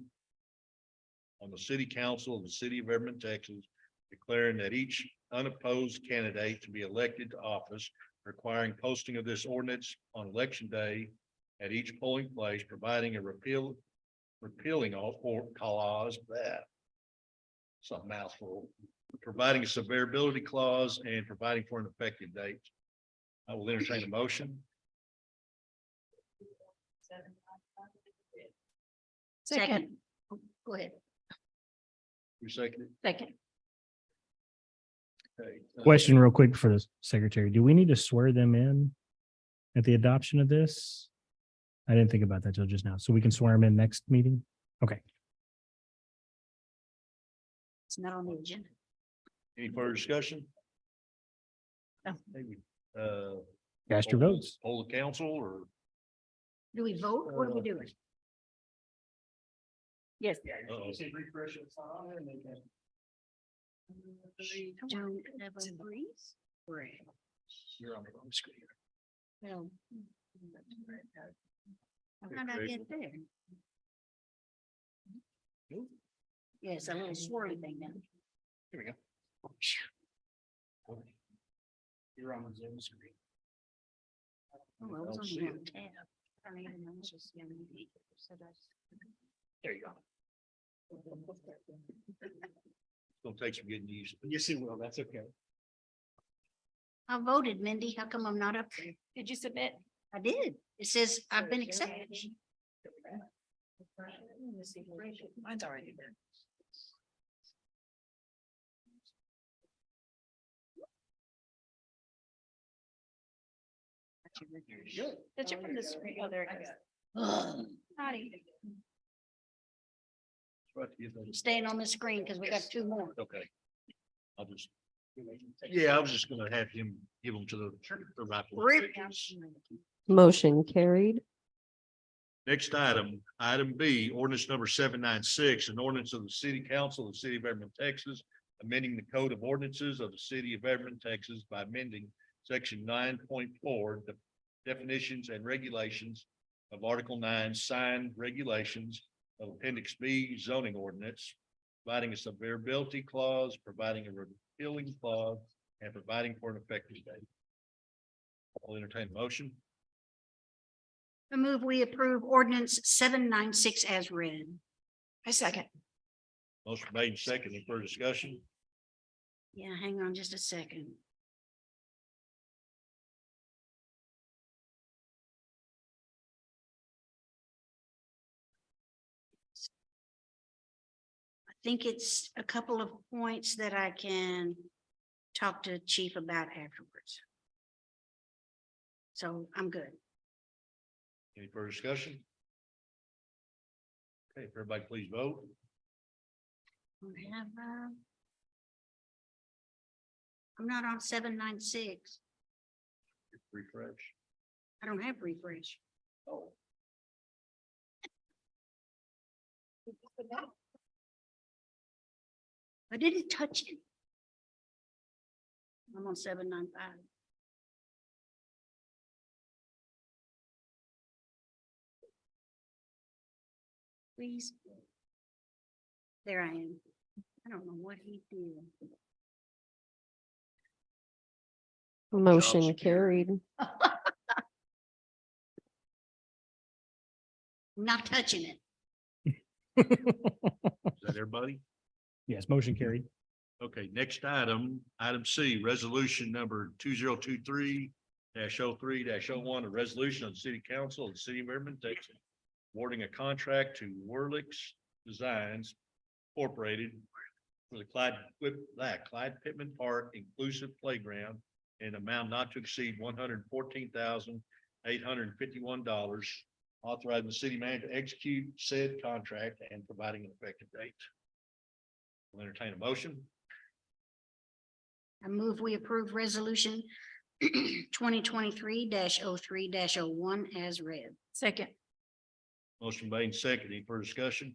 council of the city of Everman, Texas, declaring that each unopposed candidate to be elected to office requiring posting of this ordinance on election day at each polling place, providing a repealing all four clause that. Some mouthful, providing a severability clause and providing for an effective date. I will entertain a motion. Second. Go ahead. You second it? Second. Okay. Question real quick for the secretary. Do we need to swear them in at the adoption of this? I didn't think about that till just now. So we can swear them in next meeting? Okay. It's not on the agenda. Any further discussion? No. Maybe, Cast your votes. Poll the council or? Do we vote? What are we doing? Yes. Uh-oh. Don't have a breeze? Right. You're on the wrong screen. Well. How did I get there? Yes, a little swirly thing now. Here we go. You're on the Zoom screen. Oh, I was Don't on see the wrong it. tab. I don't even know, it's just, so that's. There you go. It's gonna take some getting used to. Yes, it will. That's okay. I voted, Mindy. How come I'm not up there? Did you submit? I did. It says I've been accepted. Mine's already there. Did you from the screen? Oh, there it goes. Ugh. Howdy. I'm staying on the screen because we got two more. Okay. I'll just. Yeah, I was just gonna have him give them to the right. Rip. Motion carried. Next item, item B, ordinance number 796, an ordinance of the city council of the city of Everett, Texas, amending the code of ordinances of the city of Everett, Texas by amending section 9.4, the definitions and regulations of Article 9, sign regulations of Appendix B zoning ordinance, providing a severability clause, providing a repealing clause, and providing for an effective date. I'll entertain a motion. I move we approve ordinance 796 as read. I second. Motion made and second. Any further discussion? Yeah, hang on just a second. I think it's a couple of points that I can talk to Chief about afterwards. So I'm good. Any further discussion? Okay, if everybody please vote. We have, I'm not on 796. Refresh. I don't have refresh. Oh. I didn't touch it. I'm on 795. Please. There I am. I don't know what he did. Motion carried. I'm not touching it. Is that everybody? Yes, motion carried. Okay, next item, item C, resolution number 2023-03-01, a resolution of the city council of the city of Everett, Texas, awarding a contract to Whirlix Designs Incorporated for the Clyde Pittman Park Inclusive Playground in amount not to exceed $114,851, authorizing the city manager to execute said contract and providing an effective date. We'll entertain a motion. I move we approve resolution 2023-03-01 as read. Second. Motion made second. Any further discussion?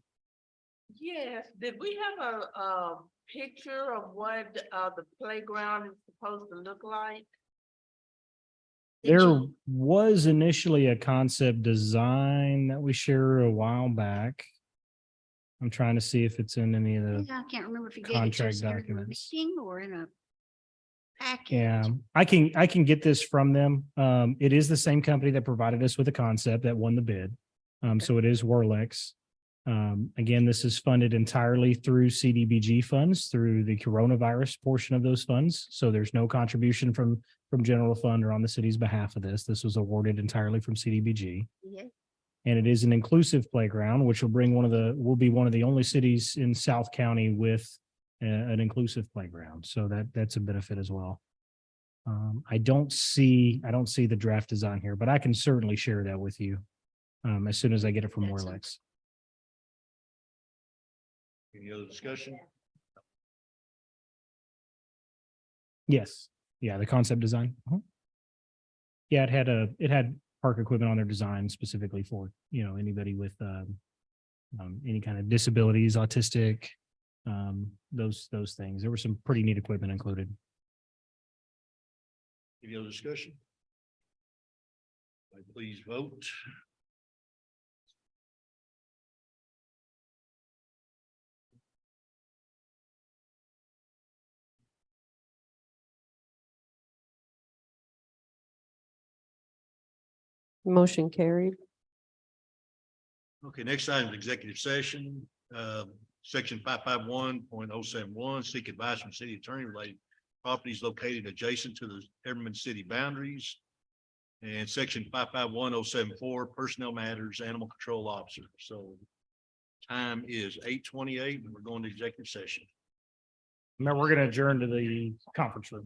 Yes, did we have a picture of what the playground is supposed to look like? Did There you- was initially a concept design that we shared a while back. I'm trying to see if it's in any of the, Yeah, I can't remember if you gave it to contract us during the documents. meeting or in a package. Yeah, I can get this from them. It is the same company that provided us with the concept that won the bid. So it is Worlex. Again, this is funded entirely through CDBG funds, through the coronavirus portion of those funds. So there's no contribution from general fund or on the city's behalf of this. This was awarded entirely from CDBG. Yeah. And it is an inclusive playground, which will be one of the only cities in South County with an inclusive playground. So that's a benefit as well. I don't see the draft design here, but I can certainly share that with you as soon as I get it from That's Worlex. Any other discussion? Yes. Yeah, the concept design. Yeah, it had park equipment on their design specifically for, anybody with any kind of disabilities, autistic, those things. There were some pretty neat equipment included. Any other discussion? Please vote. Motion carried. Okay, next item is executive session, section 551.071. Seek advice from city attorney related properties located adjacent to the Everman city boundaries. And section 551.074 personnel matters, animal control officer. So time is 8:28 and we're going to executive session. Now we're going to adjourn to the conference room.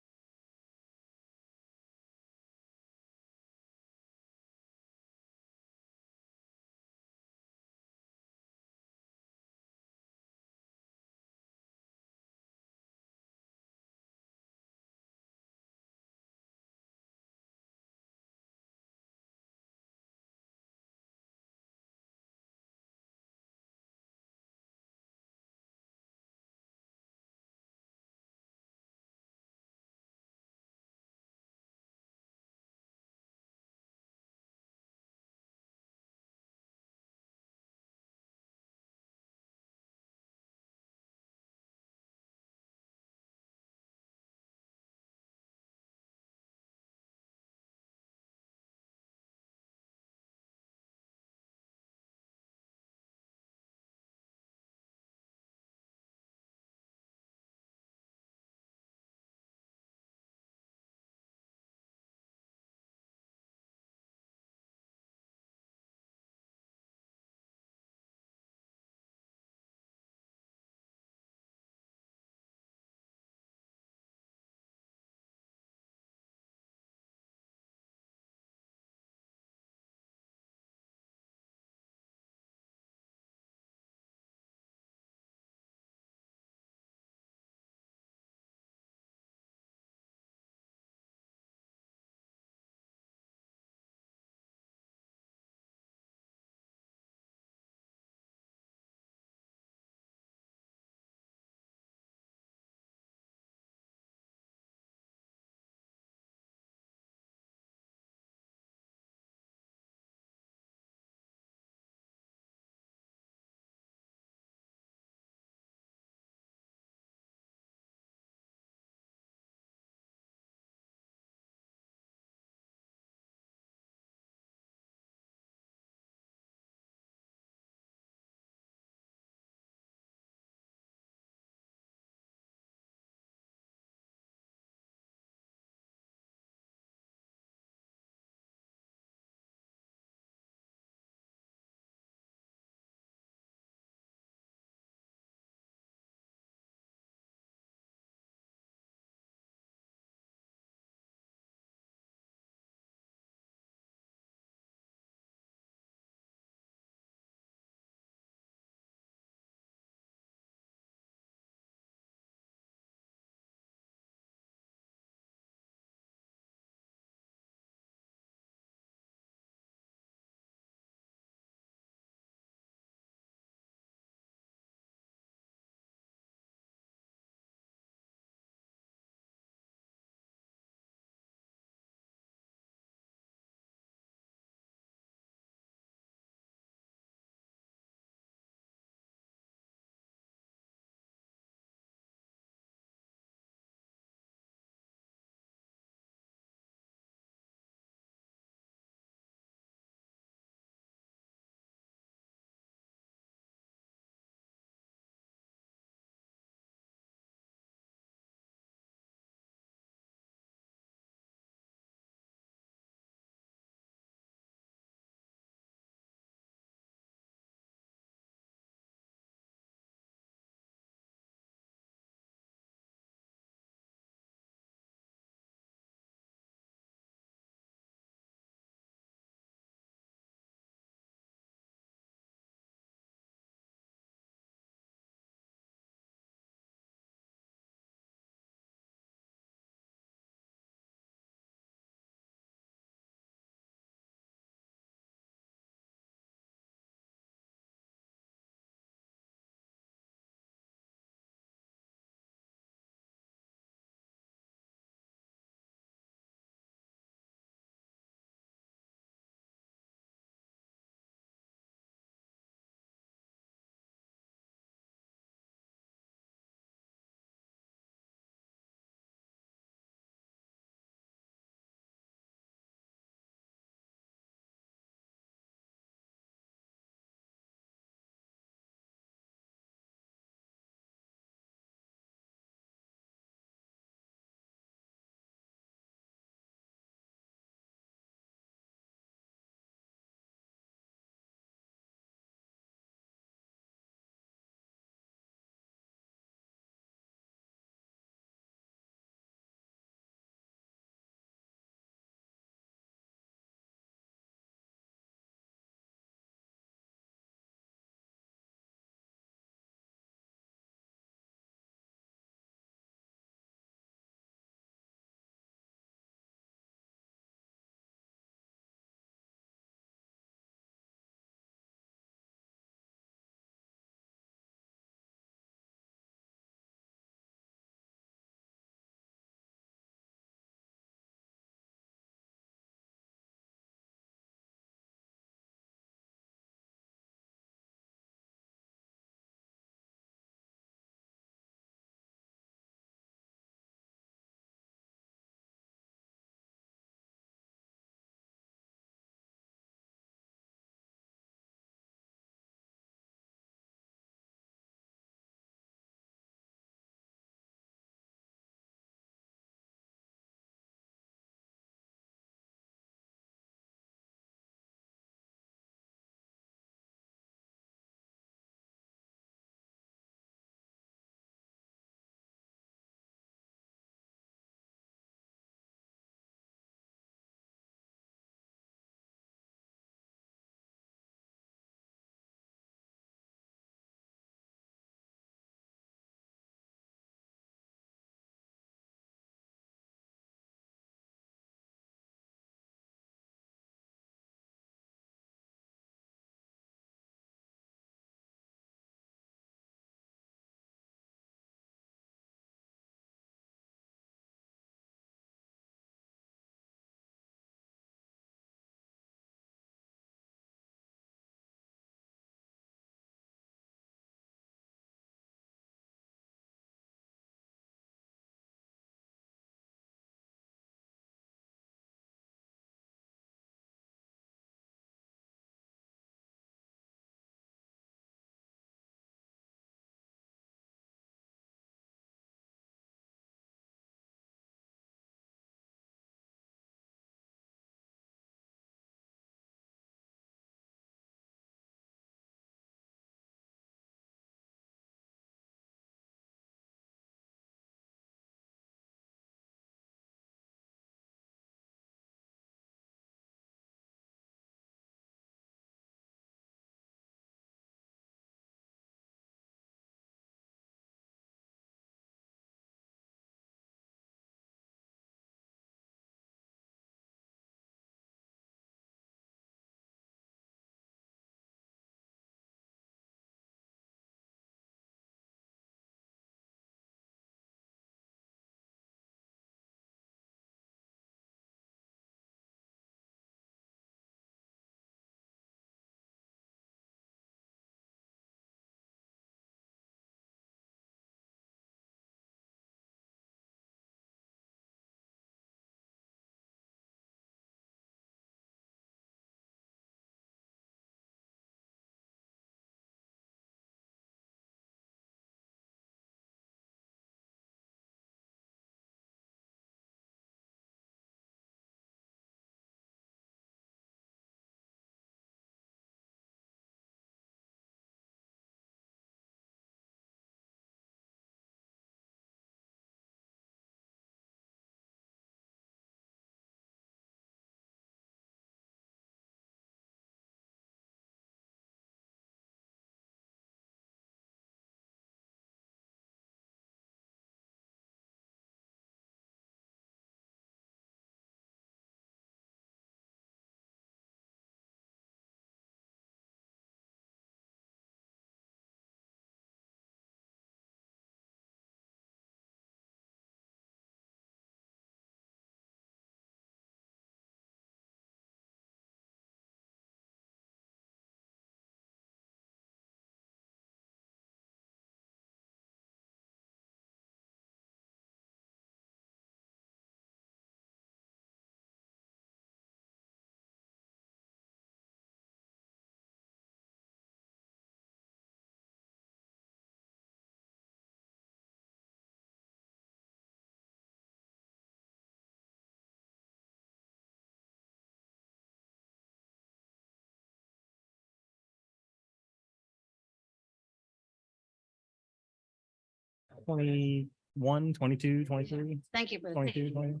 21, 22, 23, Thank you for the 22, 20.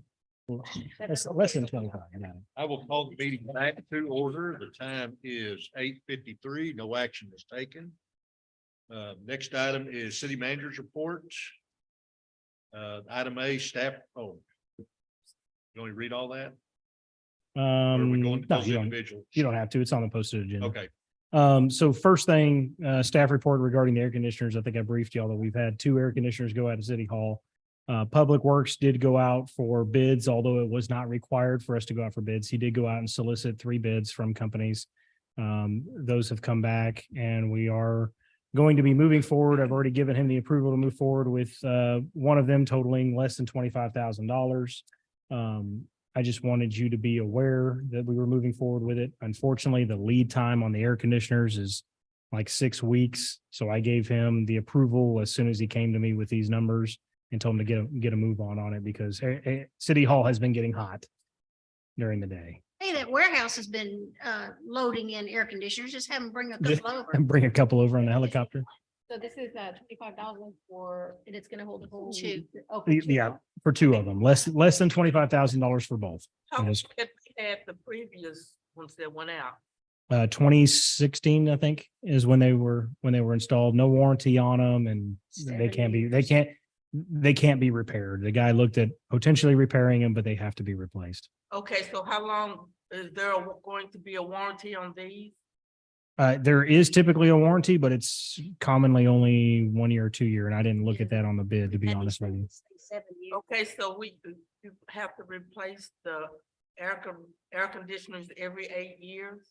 That's less than 25. yeah. I will call the meeting back to order. The time is 8:53. No action is taken. Next item is city manager's report. Item A, staff, you want to read all that? Or are we going to No, those you don't, individuals? you don't have to. It's on the posted agenda. Okay, So first thing, staff report regarding the air conditioners. I think I briefed y'all that we've had 2 air conditioners go out of City Hall. Public Works did go out for bids, although it was not required for us to go out for bids. He did go out and solicit 3 bids from companies. Those have come back and we are going to be moving forward. I've already given him the approval to move forward with one of them totaling less than $25,000. I just wanted you to be aware that we were moving forward with it. Unfortunately, the lead time on the air conditioners is like 6 weeks. So I gave him the approval as soon as he came to me with these numbers and told him to get a move on it because City Hall has been getting hot during the day. Hey, that warehouse has been loading in air conditioners. Just have them bring a couple over. And bring a couple over on the helicopter. So this is 25,000 for, and it's gonna hold the whole. 2. Yeah, for 2 of them, less than $25,000 for both. How It much is had we had the previous ones that went out? 2016, I think, is when they were installed. No warranty on them, and they can't be repaired. The guy looked at potentially repairing them, but they have to be replaced. Okay, so how long is there going to be a warranty on these? There is typically a warranty, but it's commonly only 1 year or 2 year, and I didn't look at that on the bid, to be honest with you. 7 years. Okay, so you have to replace the air conditioners every 8 years?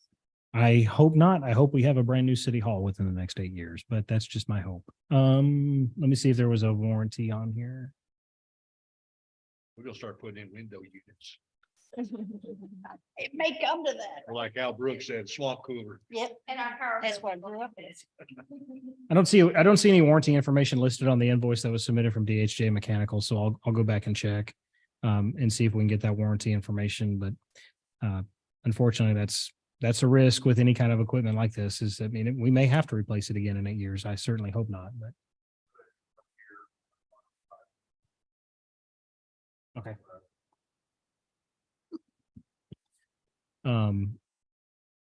I hope not. I hope we have a brand new City Hall within the next 8 years, but that's just my hope. Let me see if there was a warranty on here. we're gonna start putting in window units. It may come to that. Or like Al Brooks said, swamp cooler. Yep. And that's what I grew up with. I don't see any warranty information listed on the invoice that was submitted from DHJ Mechanical, so I'll go back and check and see if we can get that warranty information, but unfortunately, that's a risk with any kind of equipment like this is, I mean, we may have to replace it again in 8 years. I certainly hope not, but. Okay.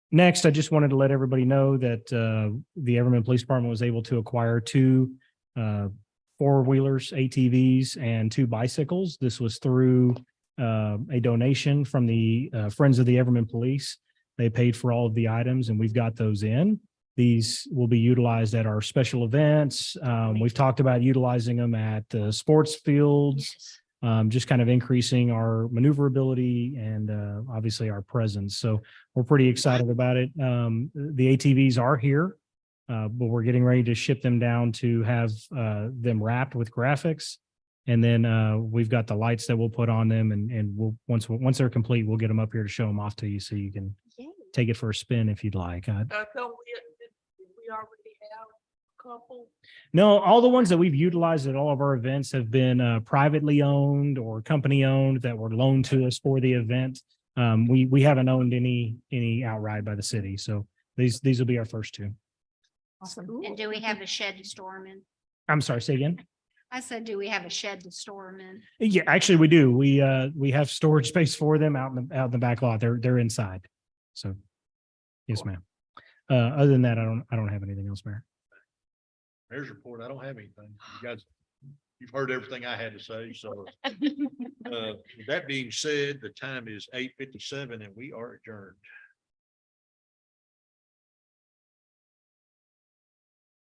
Next, I just wanted to let everybody know that the Everman Police Department was able to acquire 2 4-wheelers, ATVs, and 2 bicycles. This was through a donation from the Friends of the Everman Police. They paid for all of the items and we've got those in. These will be utilized at our special events. We've talked about utilizing them at sports fields, just kind of increasing our maneuverability and obviously our presence. So we're pretty excited about it. The ATVs are here, but we're getting ready to ship them down to have them wrapped with graphics. And then we've got the lights that we'll put on them and we'll once they're complete, we'll get them up here to show them off to you so you can take it for a spin if you'd like. So we already have a couple? No, all the ones that we've utilized at all of our events have been privately owned or company owned that were loaned to us for the event. We haven't owned any outright by the city. So these will be our first 2. Awesome. And do we have a shed to store them in? I'm sorry, say again. I said, do we have a shed to store them in? Yeah, actually we do. We have storage space for them out in the back lot. They're inside. So yes, ma'am. Other than that, I don't have anything else, Mayor. Mayor's report, I don't have anything. You guys, you've heard everything I had to say, so. With that being said, the time is 8:57 and we are adjourned.